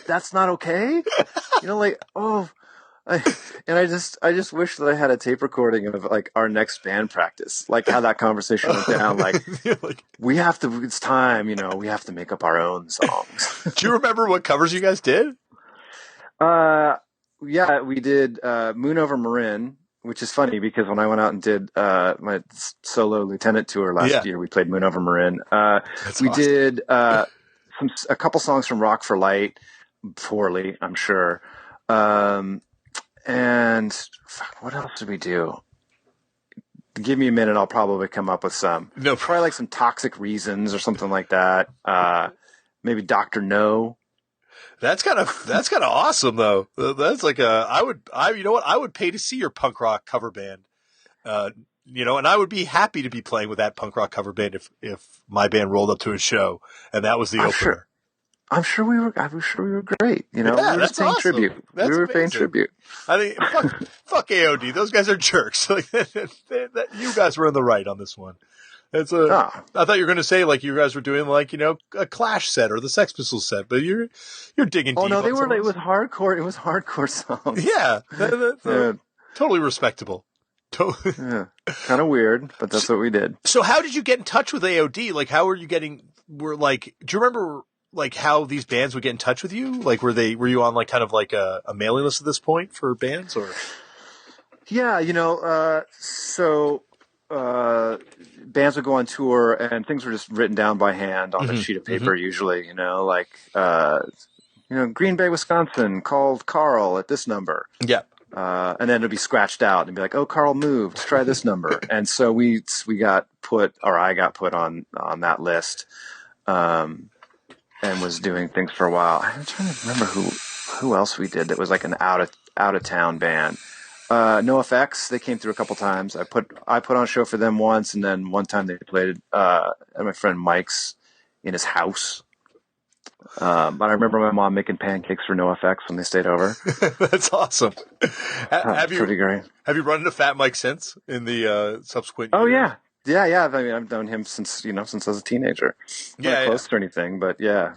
S2: that's not okay?" You know, like, oh, and I just wish that I had a tape recording of like our next band practice, like how that conversation went down. Like, we have to. It's time, you know. We have to make up our own songs.
S3: Do you remember what covers you guys did?
S2: Yeah, we did Moon Over Marin, which is funny because when I went out and did my solo Lieutenant tour last year, we played Moon Over Marin. We awesome. Did a couple songs from Rock for Light, poorly, I'm sure. And fuck, what else did we do? Give me a minute, I'll probably come up with some.
S3: No,
S2: probably like some Toxic Reasons or something like that. Maybe Dr. No.
S3: That's kind of awesome though. That's like I would pay to see your punk rock cover band. You know, and I would be happy to be playing with that punk rock cover band if my band rolled up to a show and that was the opener.
S2: I'm sure we were great. You know,
S3: yeah,
S2: we were just paying
S3: awesome.
S2: tribute.
S3: That's
S2: we were
S3: amazing.
S2: paying tribute.
S3: I mean, fuck AOD. Those guys are jerks. Like, you guys were in the right on this one. I thought you were going to say like you guys were doing like, you know, a Clash set or the Sex Pistols set, but you're digging deep.
S2: Oh no, they were. It was hardcore. It was hardcore songs.
S3: Yeah, that's totally respectable.
S2: Yeah, kind of weird, but that's what we did.
S3: So how did you get in touch with AOD? Like, how were you do you remember like how these bands would get in touch with you? Like, were you on like kind of like a mailing list at this point for bands or?
S2: Yeah, you know, bands would go on tour and things were just written down by hand on a sheet of paper usually, you know, like, Green Bay, Wisconsin, called Carl at this number.
S3: Yeah.
S2: And then it'd be scratched out and be like, oh, Carl moved, try this number. And so I got put on that list, and was doing things for a while. I'm trying to remember who else we did that was like an out of town band. NoFX, they came through a couple times. I put on a show for them once, and then one time they played at my friend Mike's in his house. But I remember my mom making pancakes for NoFX when they stayed over.
S3: That's awesome.
S2: Pretty great.
S3: Have you run into Fat Mike since in the subsequent years?
S2: Oh yeah. Yeah. I mean, I've known him since I was a teenager. Not close to anything, but yeah.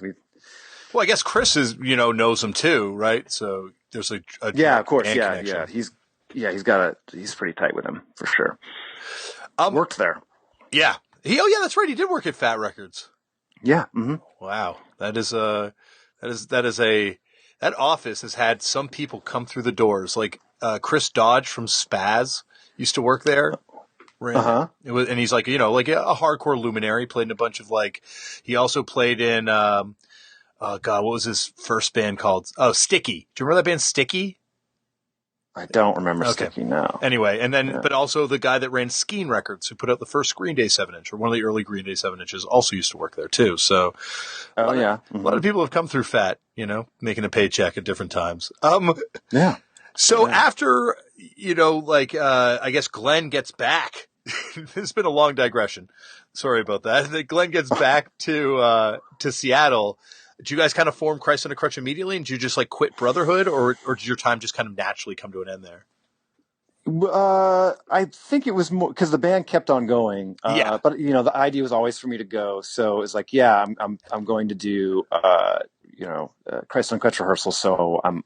S3: Well, I guess Chris knows him too, right? So there's a
S2: of course,
S3: connection.
S2: He's pretty tight with him for sure. Worked there.
S3: Yeah. That's right. He did work at Fat Records.
S2: Yeah. Mm-hmm.
S3: Wow. That office has had some people come through the doors. Like Chris Dodge from Spaz used to work there. And he's like, like a hardcore luminary. Played in a bunch of he also played in what was his first band called? Oh, Sticky. Do you remember that band Sticky?
S2: I don't remember Sticky now.
S3: Anyway, and then but also the guy that ran Skeen Records, who put out the first Green Day 7-inch, or one of the early Green Day 7-inches, also used to work there too. So a lot of people have come through Fat, making a paycheck at different times.
S2: Yeah.
S3: So after, I guess Glenn gets back. This has been a long digression. Sorry about that. Glenn gets back to Seattle. Did you guys kind of form Christ on a Crutch immediately? And did you just quit Brotherhood, or did your time just kind of naturally come to an end there?
S2: I think it was more because the band kept on going. But the idea was always for me to go. So it's like, I'm going to do Christ on a Crutch rehearsal. So I'm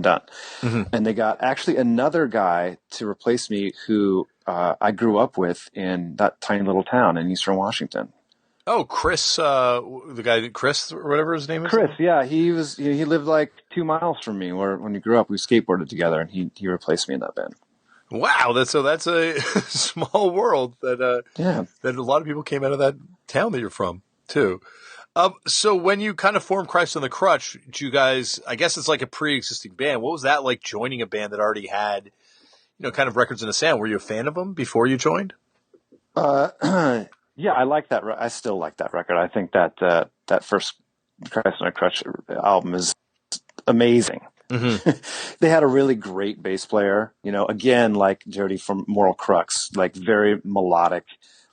S2: done. Mm-hmm. And they got actually another guy to replace me who I grew up with in that tiny little town in Eastern Washington.
S3: Oh, Chris, the guy, Chris, or whatever his name is?
S2: Chris, yeah. He lived like 2 miles from me when he grew up. We skateboarded together, and he replaced me in that band.
S3: Wow. That's a small world that a lot of people came out of that town that you're from, too. So when you kind of formed Christ on the Crutch, did you guys, I guess it's like a pre-existing band. What was that like joining a band that already had, kind of records in the sound? Were you a fan of them before you joined?
S2: Yeah, I like that. I still like that record. I think that that first Christ on a Crutch album is amazing. Mm-hmm. They had a really great bass player. Again, like Jody from Moral Crux, like very melodic,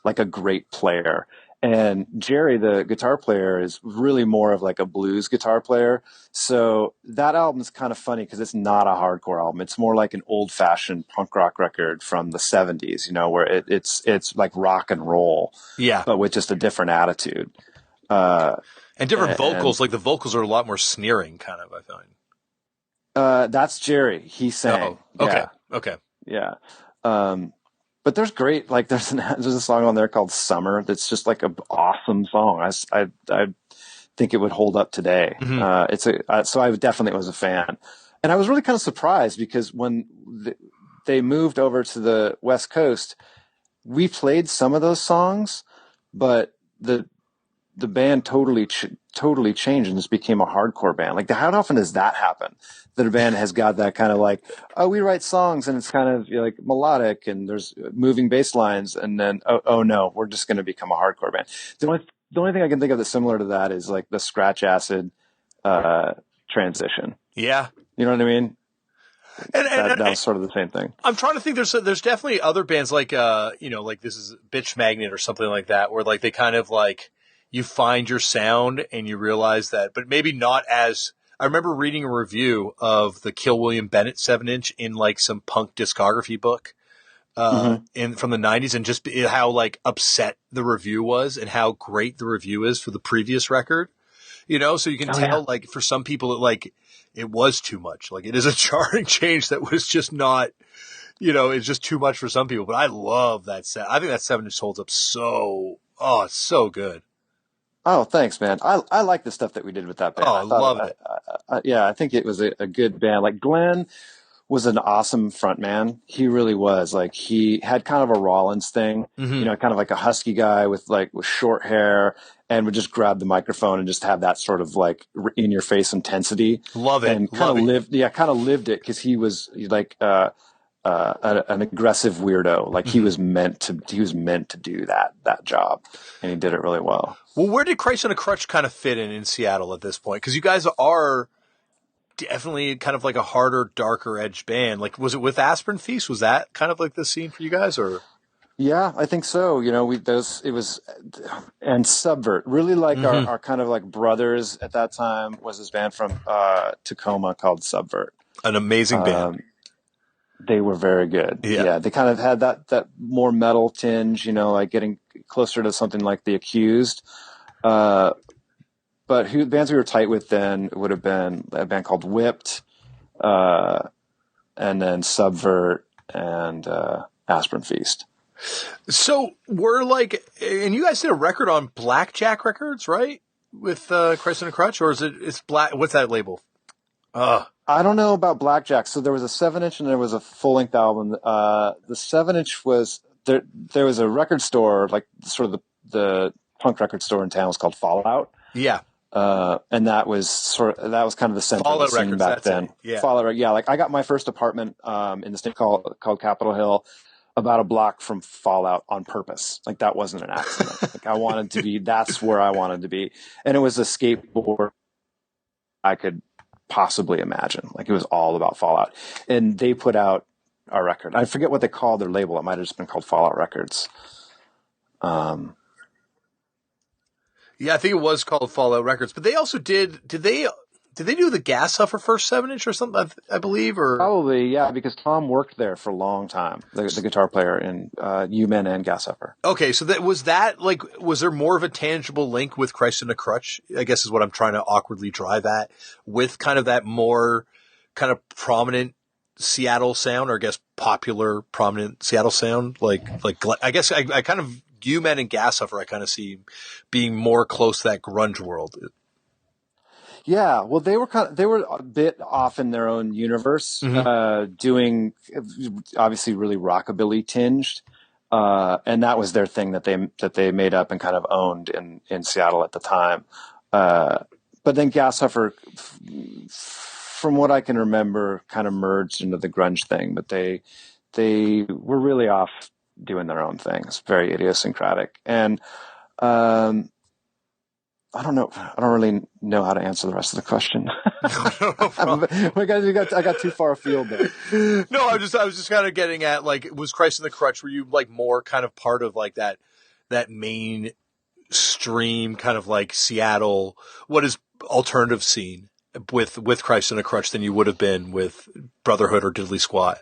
S2: like a great player. And Jerry, the guitar player, is really more of like a blues guitar player. So that album is kind of funny because it's not a hardcore album. It's more like an old fashioned punk rock record from the 70s, where it's like rock and roll, but with just a different attitude.
S3: And different vocals, like the vocals are a lot more sneering, kind of, I find.
S2: That's Jerry. He sang.
S3: Oh, okay.
S2: Yeah.
S3: Okay.
S2: Yeah. But there's great, like there's a song on there called Summer that's just like an awesome song. I think it would hold up today. So I definitely was a fan, and I was really kind of surprised because when they moved over to the West Coast, we played some of those songs, but the band totally changed and just became a hardcore band. Like, how often does that happen? That a band has got that kind of like, oh, we write songs and it's kind of like melodic and there's moving bass lines, and then oh no, we're just going to become a hardcore band. The only thing I can think of that's similar to that is like the Scratch Acid transition.
S3: Yeah,
S2: you know what I mean.
S3: And
S2: that was sort of the same thing.
S3: I'm trying to think. There's definitely other bands like like this is Bitch Magnet or something like that, where like they kind of like you find your sound and you realize that, but maybe not as. I remember reading a review of the Kill William Bennett 7-inch in like some punk discography book from the 90s, and just how like upset the review was and how great the review is for the previous record. So you can tell like for some people it was too much. Like it is a jarring change that was just not, it's just too much for some people. But I love that set. I think that 7-inch holds up it's so good.
S2: Oh, thanks, man. I like the stuff that we did with that band.
S3: Oh, I love it.
S2: I think it was a good band. Like Glenn was an awesome front man. He really was. Like he had kind of a Rollins thing, kind of like a husky guy with short hair, and would just grab the microphone and just have that sort of like in your face intensity.
S3: Love it.
S2: And kind of lived it because he was like an aggressive weirdo. Like he was meant to do that job, and he did it really well.
S3: Well, where did Christ on a Crutch kind of fit in Seattle at this point? Because you guys are definitely kind of like a harder, darker edge band. Like, was it with Aspirin Feast? Was that kind of like the scene for you guys, or?
S2: Yeah, I think so. It was, and Subvert, really like our kind of like brothers at that time was this band from Tacoma called Subvert.
S3: An amazing band.
S2: They were very good. Yeah. They kind of had that more metal tinge, like getting closer to something like The Accused. But bands we were tight with then would have been a band called Whipped, and then Subvert and Aspirin Feast.
S3: So we're like, and you guys did a record on Blackjack Records, right? With Christ on a Crutch, or it's Black? What's that label?
S2: I don't know about Blackjack. So there was a 7-inch and there was a full-length album. The 7-inch was there. There was a record store, like sort of the punk record store in town, was called Fallout.
S3: Yeah.
S2: And that was kind of the center
S3: Fallout
S2: of the scene
S3: Records,
S2: back then.
S3: Yeah.
S2: Fallout, yeah. Like I got my first apartment in this thing called Capitol Hill, about a block from Fallout on purpose. Like that wasn't an accident. Like I wanted to be. That's where I wanted to be, and it was a skateboard I could possibly imagine. Like it was all about Fallout, and they put out our record. I forget what they called their label. It might have just been called Fallout Records.
S3: Yeah, I think it was called Fallout Records, but they also did they do the Gas Huffer first 7-inch or something, I believe, or?
S2: Probably, yeah, because Tom worked there for a long time, the guitar player in U-Men and Gas Huffer.
S3: Okay, so was there more of a tangible link with Christ on a Crutch, I guess is what I'm trying to awkwardly drive at, with kind of that more kind of prominent Seattle sound, or I guess popular prominent Seattle sound? Like I guess I kind of, U-Men and Gas Huffer, I kind of see being more close to that grunge world.
S2: Yeah, well, they were a bit off in their own universe, doing obviously really rockabilly tinged, and that was their thing that they made up and kind of owned in Seattle at the time. But then Gas Huffer, from what I can remember, kind of merged into the grunge thing. But they were really off doing their own things, very idiosyncratic, and. I don't know. I don't really know how to answer the rest of the question. I got too far afield there.
S3: No, I was just kind of getting at, like, was Christ in the Crutch, were you like more kind of part of like that main
S1: extreme kind of like Seattle, what is alternative scene with Christ in a Crutch than you would have been with Brotherhood or Diddley Squat.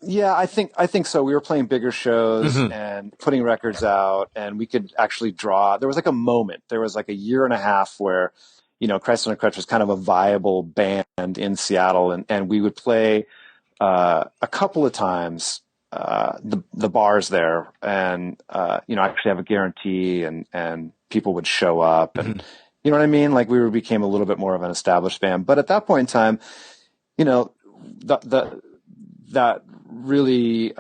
S2: Yeah, I think so. We were playing bigger shows and putting records out, and we could actually draw. There was like a moment. There was like a year and a half where, Christ on a Crutch was kind of a viable band in Seattle, and we would play a couple of times the bars there, and actually have a guarantee, and people would show up, and you know what I mean. Like we became a little bit more of an established band, but at that point in time, that really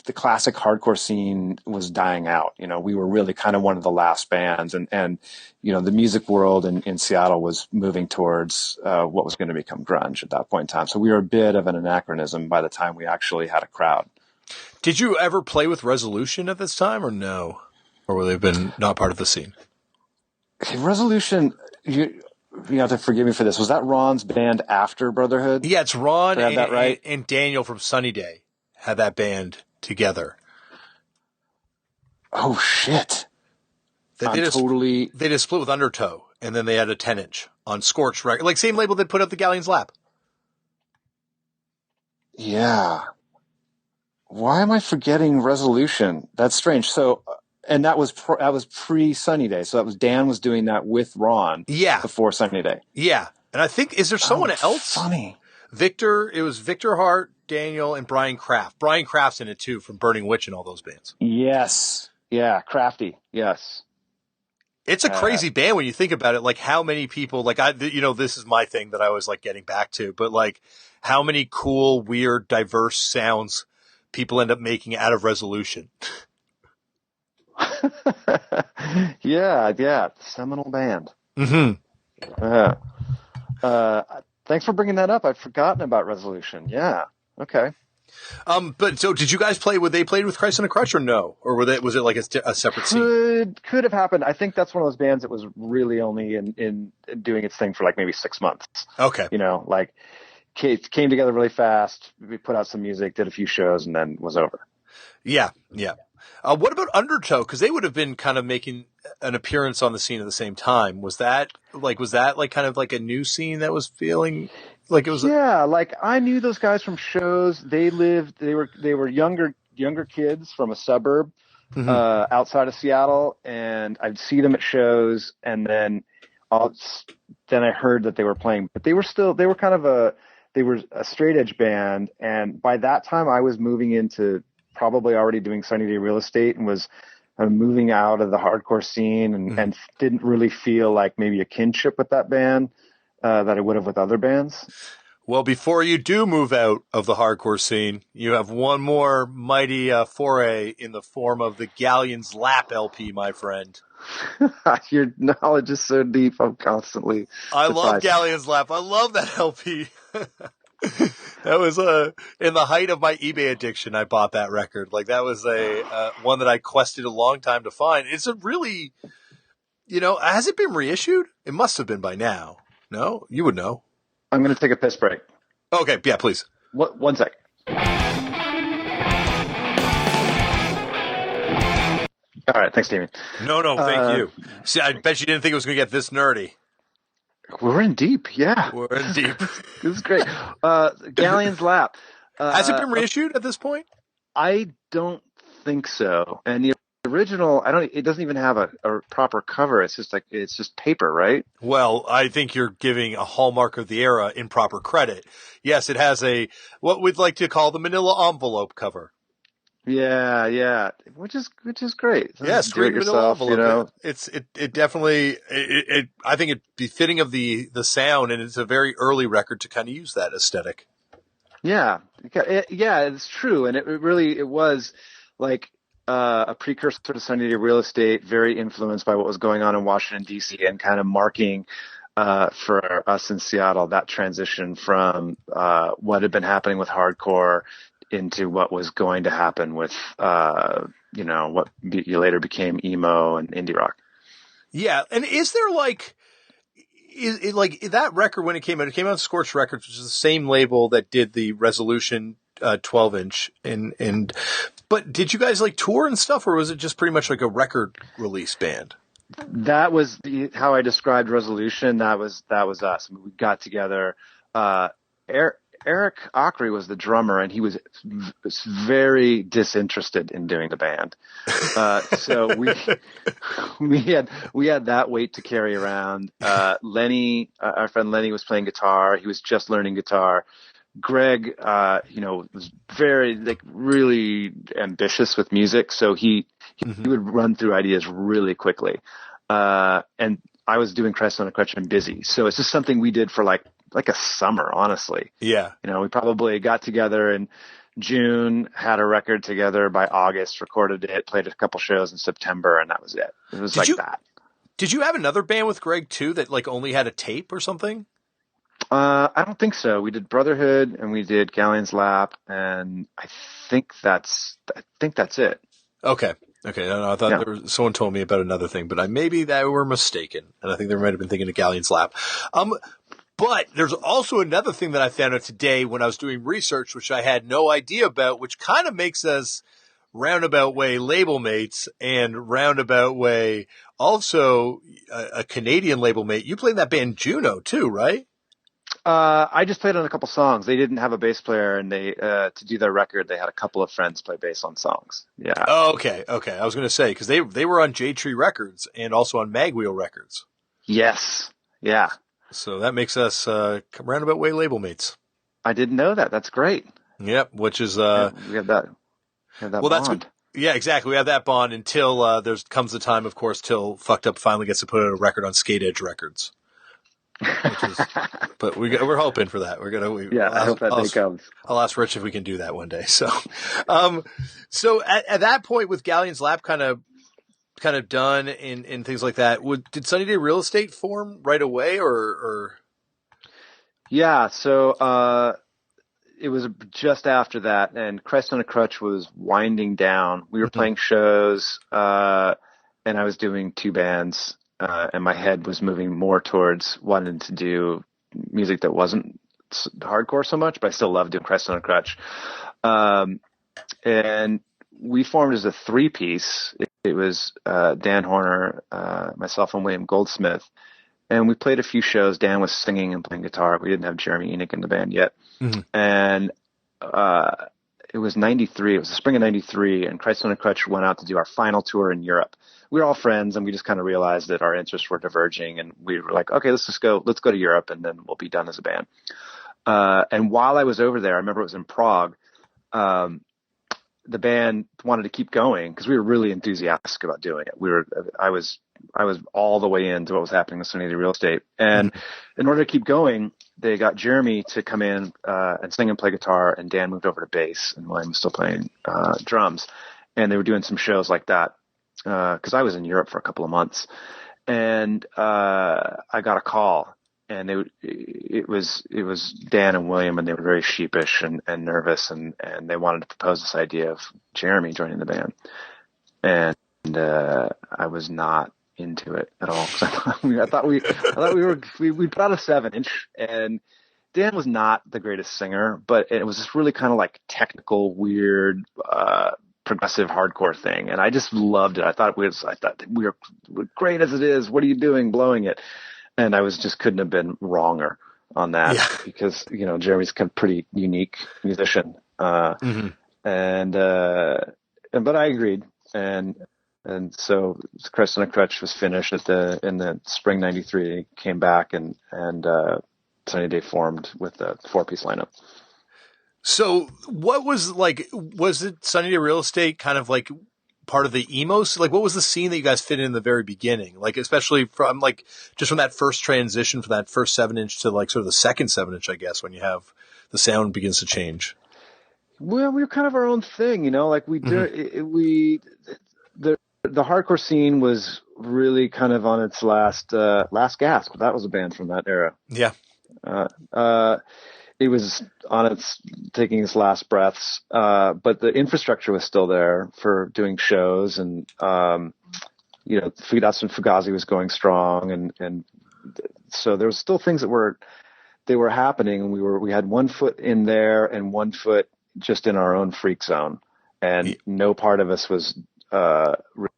S2: the classic hardcore scene was dying out. We were really kind of one of the last bands, and the music world in Seattle was moving towards what was going to become grunge at that point in time. So we were a bit of an anachronism by the time we actually had a crowd.
S1: Did you ever play with Resolution at this time, or no? Or were they been not part of the scene?
S2: Resolution, you have to forgive me for this. Was that Ron's band after Brotherhood?
S1: Yeah, it's Ron
S2: right?
S1: and Daniel from Sunny Day had that band together.
S2: Oh shit!
S1: They just split with Undertow, and then they had a 10-inch on Scorch record, like same label that put up the Galleon's Lap.
S2: Yeah. Why am I forgetting Resolution? That's strange. So, and that was pre Sunny Day. So that was Dan was doing that with Ron.
S1: Yeah.
S2: Before Sunny Day.
S1: Yeah, and I think is there someone else?
S2: Funny.
S1: It was Victor Hart, Daniel, and Brian Kraft. Brian Kraft's in it too, from Burning Witch and all those bands.
S2: Yes. Yeah. Crafty. Yes.
S1: It's a crazy band when you think about it. Like how many people, like this is my thing that I was like getting back to, but like how many cool, weird, diverse sounds people end up making out of Resolution.
S2: Yeah. Seminal band. Thanks for bringing that up. I'd forgotten about Resolution. Yeah. Okay.
S1: But so did you guys play? Would they played with Christ on a Crutch or no? Or was it like a separate scene?
S2: Could have happened. I think that's one of those bands that was really only in doing its thing for like maybe 6 months.
S1: Okay.
S2: Like came together really fast. We put out some music, did a few shows, and then was over.
S1: Yeah. What about Undertow? Because they would have been kind of making an appearance on the scene at the same time. Was that kind of like a new scene that was feeling like it was?
S2: Yeah, like I knew those guys from shows. They were younger kids from a suburb outside of Seattle, and I'd see them at shows, and then I heard that they were playing, but they were a straight edge band, and by that time I was moving into probably already doing Sunny Day Real Estate and was moving out of the hardcore scene and didn't really feel like maybe a kinship with that band that I would have with other bands.
S1: Well, before you do move out of the hardcore scene, you have one more mighty foray in the form of the Galleon's Lap LP, my friend.
S2: Your knowledge is so deep. I'm constantly surprised.
S1: Love Galleon's Lap. I love that LP. That was in the height of my eBay addiction. I bought that record. Like that was a one that I quested a long time to find. It's a really, has it been reissued? It must have been by now. No, you would know.
S2: I'm going to take a piss break.
S1: Okay, yeah, please.
S2: One sec. All right, thanks, Damian.
S1: No, thank you. See, I bet you didn't think it was going to get this nerdy.
S2: We're in deep, yeah.
S1: We're in deep.
S2: This is great. Galleon's Lap.
S1: Has it been reissued at this point?
S2: I don't think so. And the original, it doesn't even have a proper cover. It's just paper, right?
S1: Well, I think you're giving a hallmark of the era improper credit. Yes, it has what we'd like to call the manila envelope cover.
S2: Yeah, which is great.
S1: Yeah, straight manila envelope. It definitely. I think it'd be fitting of the sound, and it's a very early record to kind of use that aesthetic.
S2: Yeah, it's true, and it was like a precursor to Sunny Day Real Estate, very influenced by what was going on in Washington D.C. and kind of marking for us in Seattle that transition from what had been happening with hardcore into what was going to happen with, what later became emo and indie rock.
S1: Yeah. And is there is like that record when it came out on Scorch Records, which is the same label that did the Resolution 12-inch. And But did you guys like tour and stuff, or was it just pretty much like a record release band?
S2: That was how I described Resolution. That was us. I mean, we got together. Eric Ockery was the drummer, and he was very disinterested in doing the band. So we had that weight to carry around. Lenny, our friend Lenny, was playing guitar. He was just learning guitar. Greg, was very really ambitious with music, so he would run through ideas really quickly. And I was doing Christ on a Crutch and Busy, so it's just something we did for like a summer, honestly.
S1: Yeah.
S2: We probably got together in June, had a record together by August, recorded it, played a couple shows in September, and that was it. It was that.
S1: Did you have another band with Greg too that like only had a tape or something?
S2: I don't think so. We did Brotherhood and we did Galleon's Lap, and I think that's it.
S1: Okay. No, I thought someone told me about another thing, but maybe they were mistaken, and I think they might have been thinking of Galleon's Lap. But there's also another thing that I found out today when I was doing research, which I had no idea about, which kind of makes us roundabout way label mates and roundabout way also a Canadian label mate. You played in that band Juno too, right?
S2: I just played on a couple songs. They didn't have a bass player, and they to do their record, they had a couple of friends play bass on songs. Yeah.
S1: Oh, okay. I was going to say because they were on J Tree Records and also on Magwheel Records.
S2: Yes. Yeah.
S1: So that makes us roundabout way label mates.
S2: I didn't know that. That's great.
S1: Yep. Which is
S2: we have that. Well,
S1: bond. That's good. Yeah, exactly. We have that bond until comes the time, of course, till Fucked Up finally gets to put out a record on Skate Edge Records. But we're hoping for that.
S2: I hope that day comes.
S1: I'll ask Rich if we can do that one day. So, so at that point with Galleon's Lap kind of done and things like that, did Sunny Day Real Estate form right away or?
S2: Yeah. So, it was just after that, and Christ on a Crutch was winding down. We were playing shows, and I was doing two bands. And my head was moving more towards wanting to do music that wasn't hardcore so much, but I still loved doing Christ on a Crutch. And we formed as a 3-piece. It was Dan Horner, myself, and William Goldsmith. And we played a few shows. Dan was singing and playing guitar. We didn't have Jeremy Enoch in the band yet. Mm-hmm. And it was 93. It was the spring of 93, and Christ on a Crutch went out to do our final tour in Europe. We were all friends, and we just kind of realized that our interests were diverging, and we were like, okay, let's go to Europe, and then we'll be done as a band. And while I was over there, I remember it was in Prague, the band wanted to keep going because we were really enthusiastic about doing it. I was all the way into what was happening with Sunny Day Real Estate. And in order to keep going, they got Jeremy to come in and sing and play guitar, and Dan moved over to bass, and William was still playing drums. And they were doing some shows like that because I was in Europe for a couple of months. And I got a call, and it was Dan and William, and they were very sheepish and nervous, and they wanted to propose this idea of Jeremy joining the band. And I was not into it at all. I thought we put out a 7-inch, and Dan was not the greatest singer, but it was this really kind of like technical, weird, progressive hardcore thing, and I just loved it. I thought we were great as it is. What are you doing, blowing it? And I couldn't have been wronger on that because Jeremy's kind of pretty unique musician, but I agreed, and so Christ on a Crutch was finished in the spring '93. Came back and Sunny Day formed with the 4-piece lineup.
S1: So what was it Sunny Day Real Estate kind of like part of the emos? Like what was the scene that you guys fit in the very beginning? Like especially from just from that first transition from that first 7-inch to like sort of the second 7-inch, I guess, when you have the sound begins to change.
S2: Well, we were kind of our own thing, like we do. The hardcore scene was really kind of on its last gasp. That was a band from that era.
S1: Yeah.
S2: It was taking its last breaths, but the infrastructure was still there for doing shows, and That's when Fugazi was going strong, and so there was still things that were happening, and we had one foot in there and one foot just in our own freak zone, and no part of us was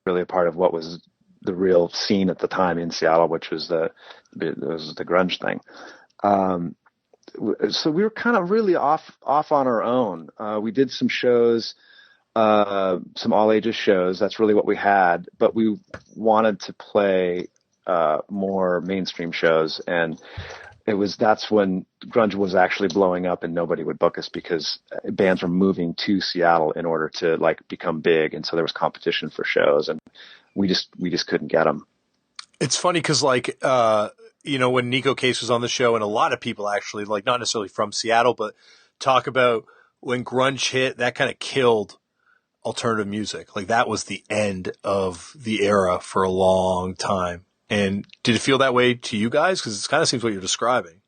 S2: really a part of what was the real scene at the time in Seattle, which was the grunge thing. So we were kind of really off on our own. We did some shows, some all ages shows. That's really what we had, but we wanted to play more mainstream shows, and that's when grunge was actually blowing up, and nobody would book us because bands were moving to Seattle in order to like become big, and so there was competition for shows, and we just couldn't get them.
S1: It's funny because like when Nico Case was on the show, and a lot of people actually, like, not necessarily from Seattle, but talk about when grunge hit, that kind of killed alternative music. Like, that was the end of the era for a long time. And did it feel that way to you guys? Because it kind of seems what you're describing.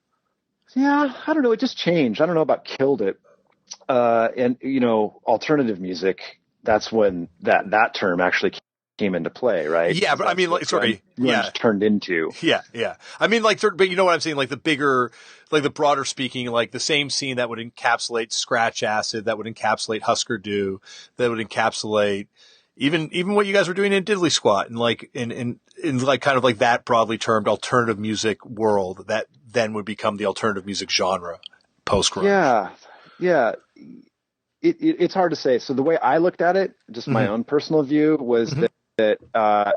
S2: Yeah, I don't know. It just changed. I don't know about killed it. And alternative music, that's when that term actually came into play, right?
S1: Yeah, but I mean, like, sorry,
S2: grunge turned into.
S1: Yeah. I mean, like, but you know what I'm saying? Like the bigger, like the broader speaking, like the same scene that would encapsulate Scratch Acid, that would encapsulate Husker Du, that would encapsulate even what you guys were doing in Diddley Squat, and like in like kind of like that broadly termed alternative music world that then would become the alternative music genre post grunge.
S2: Yeah. It's hard to say. So the way I looked at it, just my own personal view, was that a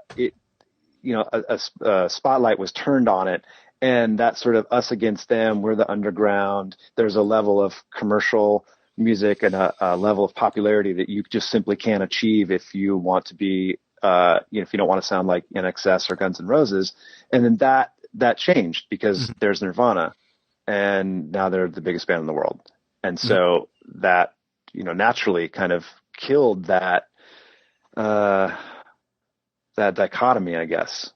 S2: spotlight was turned on it, and that sort of us against them, we're the underground. There's a level of commercial music and a level of popularity that you just simply can't achieve if you want to be, if you don't want to sound like NXS or Guns N' Roses. And then that changed because there's Nirvana, and now they're the biggest band in the world. And so that, naturally kind of killed that dichotomy, I guess,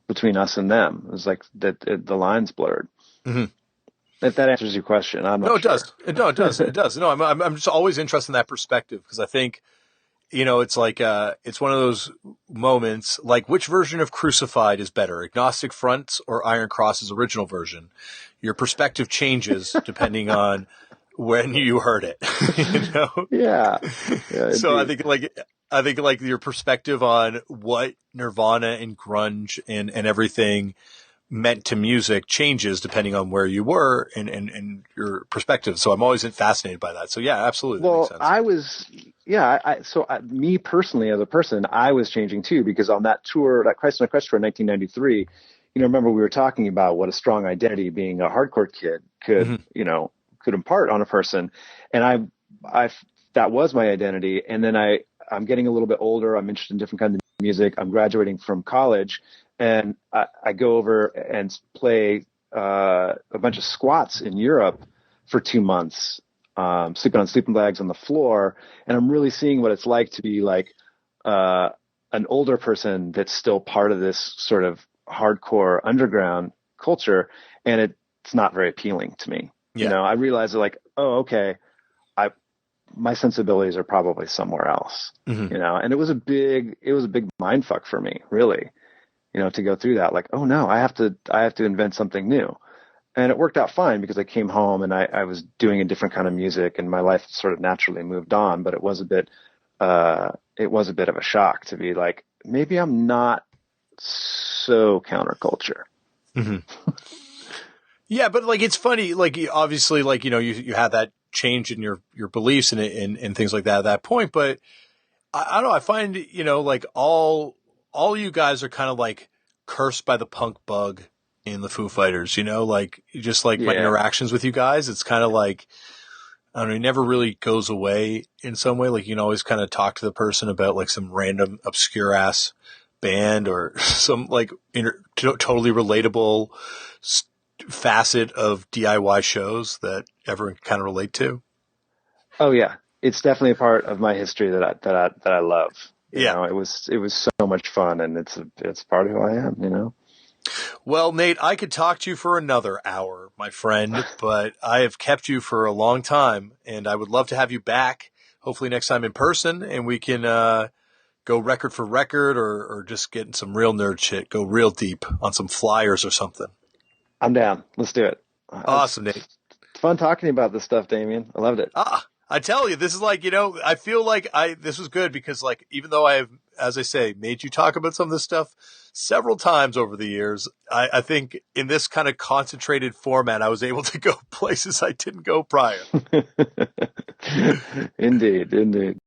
S2: between us and them. It was like the lines blurred. Mm-hmm. If that answers your question, I'm not sure.
S1: It does. It does. No, I'm just always interested in that perspective, because I think, it's like, it's one of those moments, like, which version of Crucified is better, Agnostic Front's or Iron Cross's original version? Your perspective changes depending on when you heard it,
S2: Yeah.
S1: So I think like your perspective on what Nirvana and grunge and everything meant to music changes depending on where you were and your perspective. So I'm always fascinated by that. So yeah, absolutely.
S2: Well,
S1: that makes sense.
S2: Me personally, as a person, I was changing too, because on that tour, that Christ on a Crutch tour in 1993, remember we were talking about what a strong identity being a hardcore kid could impart on a person. And that was my identity. And then I'm getting a little bit older. I'm interested in different kinds of music. I'm graduating from college, and I go over and play a bunch of squats in Europe for 2 months, sleeping on sleeping bags on the floor. And I'm really seeing what it's like to be like an older person that's still part of this sort of hardcore underground culture. And it's not very appealing to me.
S1: Yeah.
S2: I realize that, like, oh, okay, my sensibilities are probably somewhere else, and it was a big mind fuck for me, really, to go through that. Like, oh no, I have to invent something new. And it worked out fine because I came home and I was doing a different kind of music, and my life sort of naturally moved on. But it was a bit of a shock to be like, maybe I'm not so counterculture.
S1: Mm-hmm. Yeah, but like, it's funny, like, obviously, like, you had that change in your beliefs and things like that at that point. But I don't know, I find, like all you guys are kind of like cursed by the punk bug in the Foo Fighters, like, just like my interactions with you guys, it's kind of like, I don't know, it never really goes away in some way. Like, always kind of talk to the person about like some random obscure ass band or some like totally relatable facet of DIY shows that everyone can kind of relate to.
S2: Oh yeah, it's definitely a part of my history that I love. You know, it was so much fun, and it's part of who I am.
S1: Well, Nate, I could talk to you for another hour, my friend, but I have kept you for a long time, and I would love to have you back. Hopefully next time in person, and we can go record for record, or just get in some real nerd shit, go real deep on some flyers or something.
S2: I'm down. Let's do it.
S1: Awesome, Nate.
S2: It's fun talking about this stuff, Damian. I loved it.
S1: I tell you, this is like, I feel like this was good because like, even though I have, as I say, made you talk about some of this stuff several times over the years, I think in this kind of concentrated format, I was able to go places I didn't go prior.
S2: Indeed.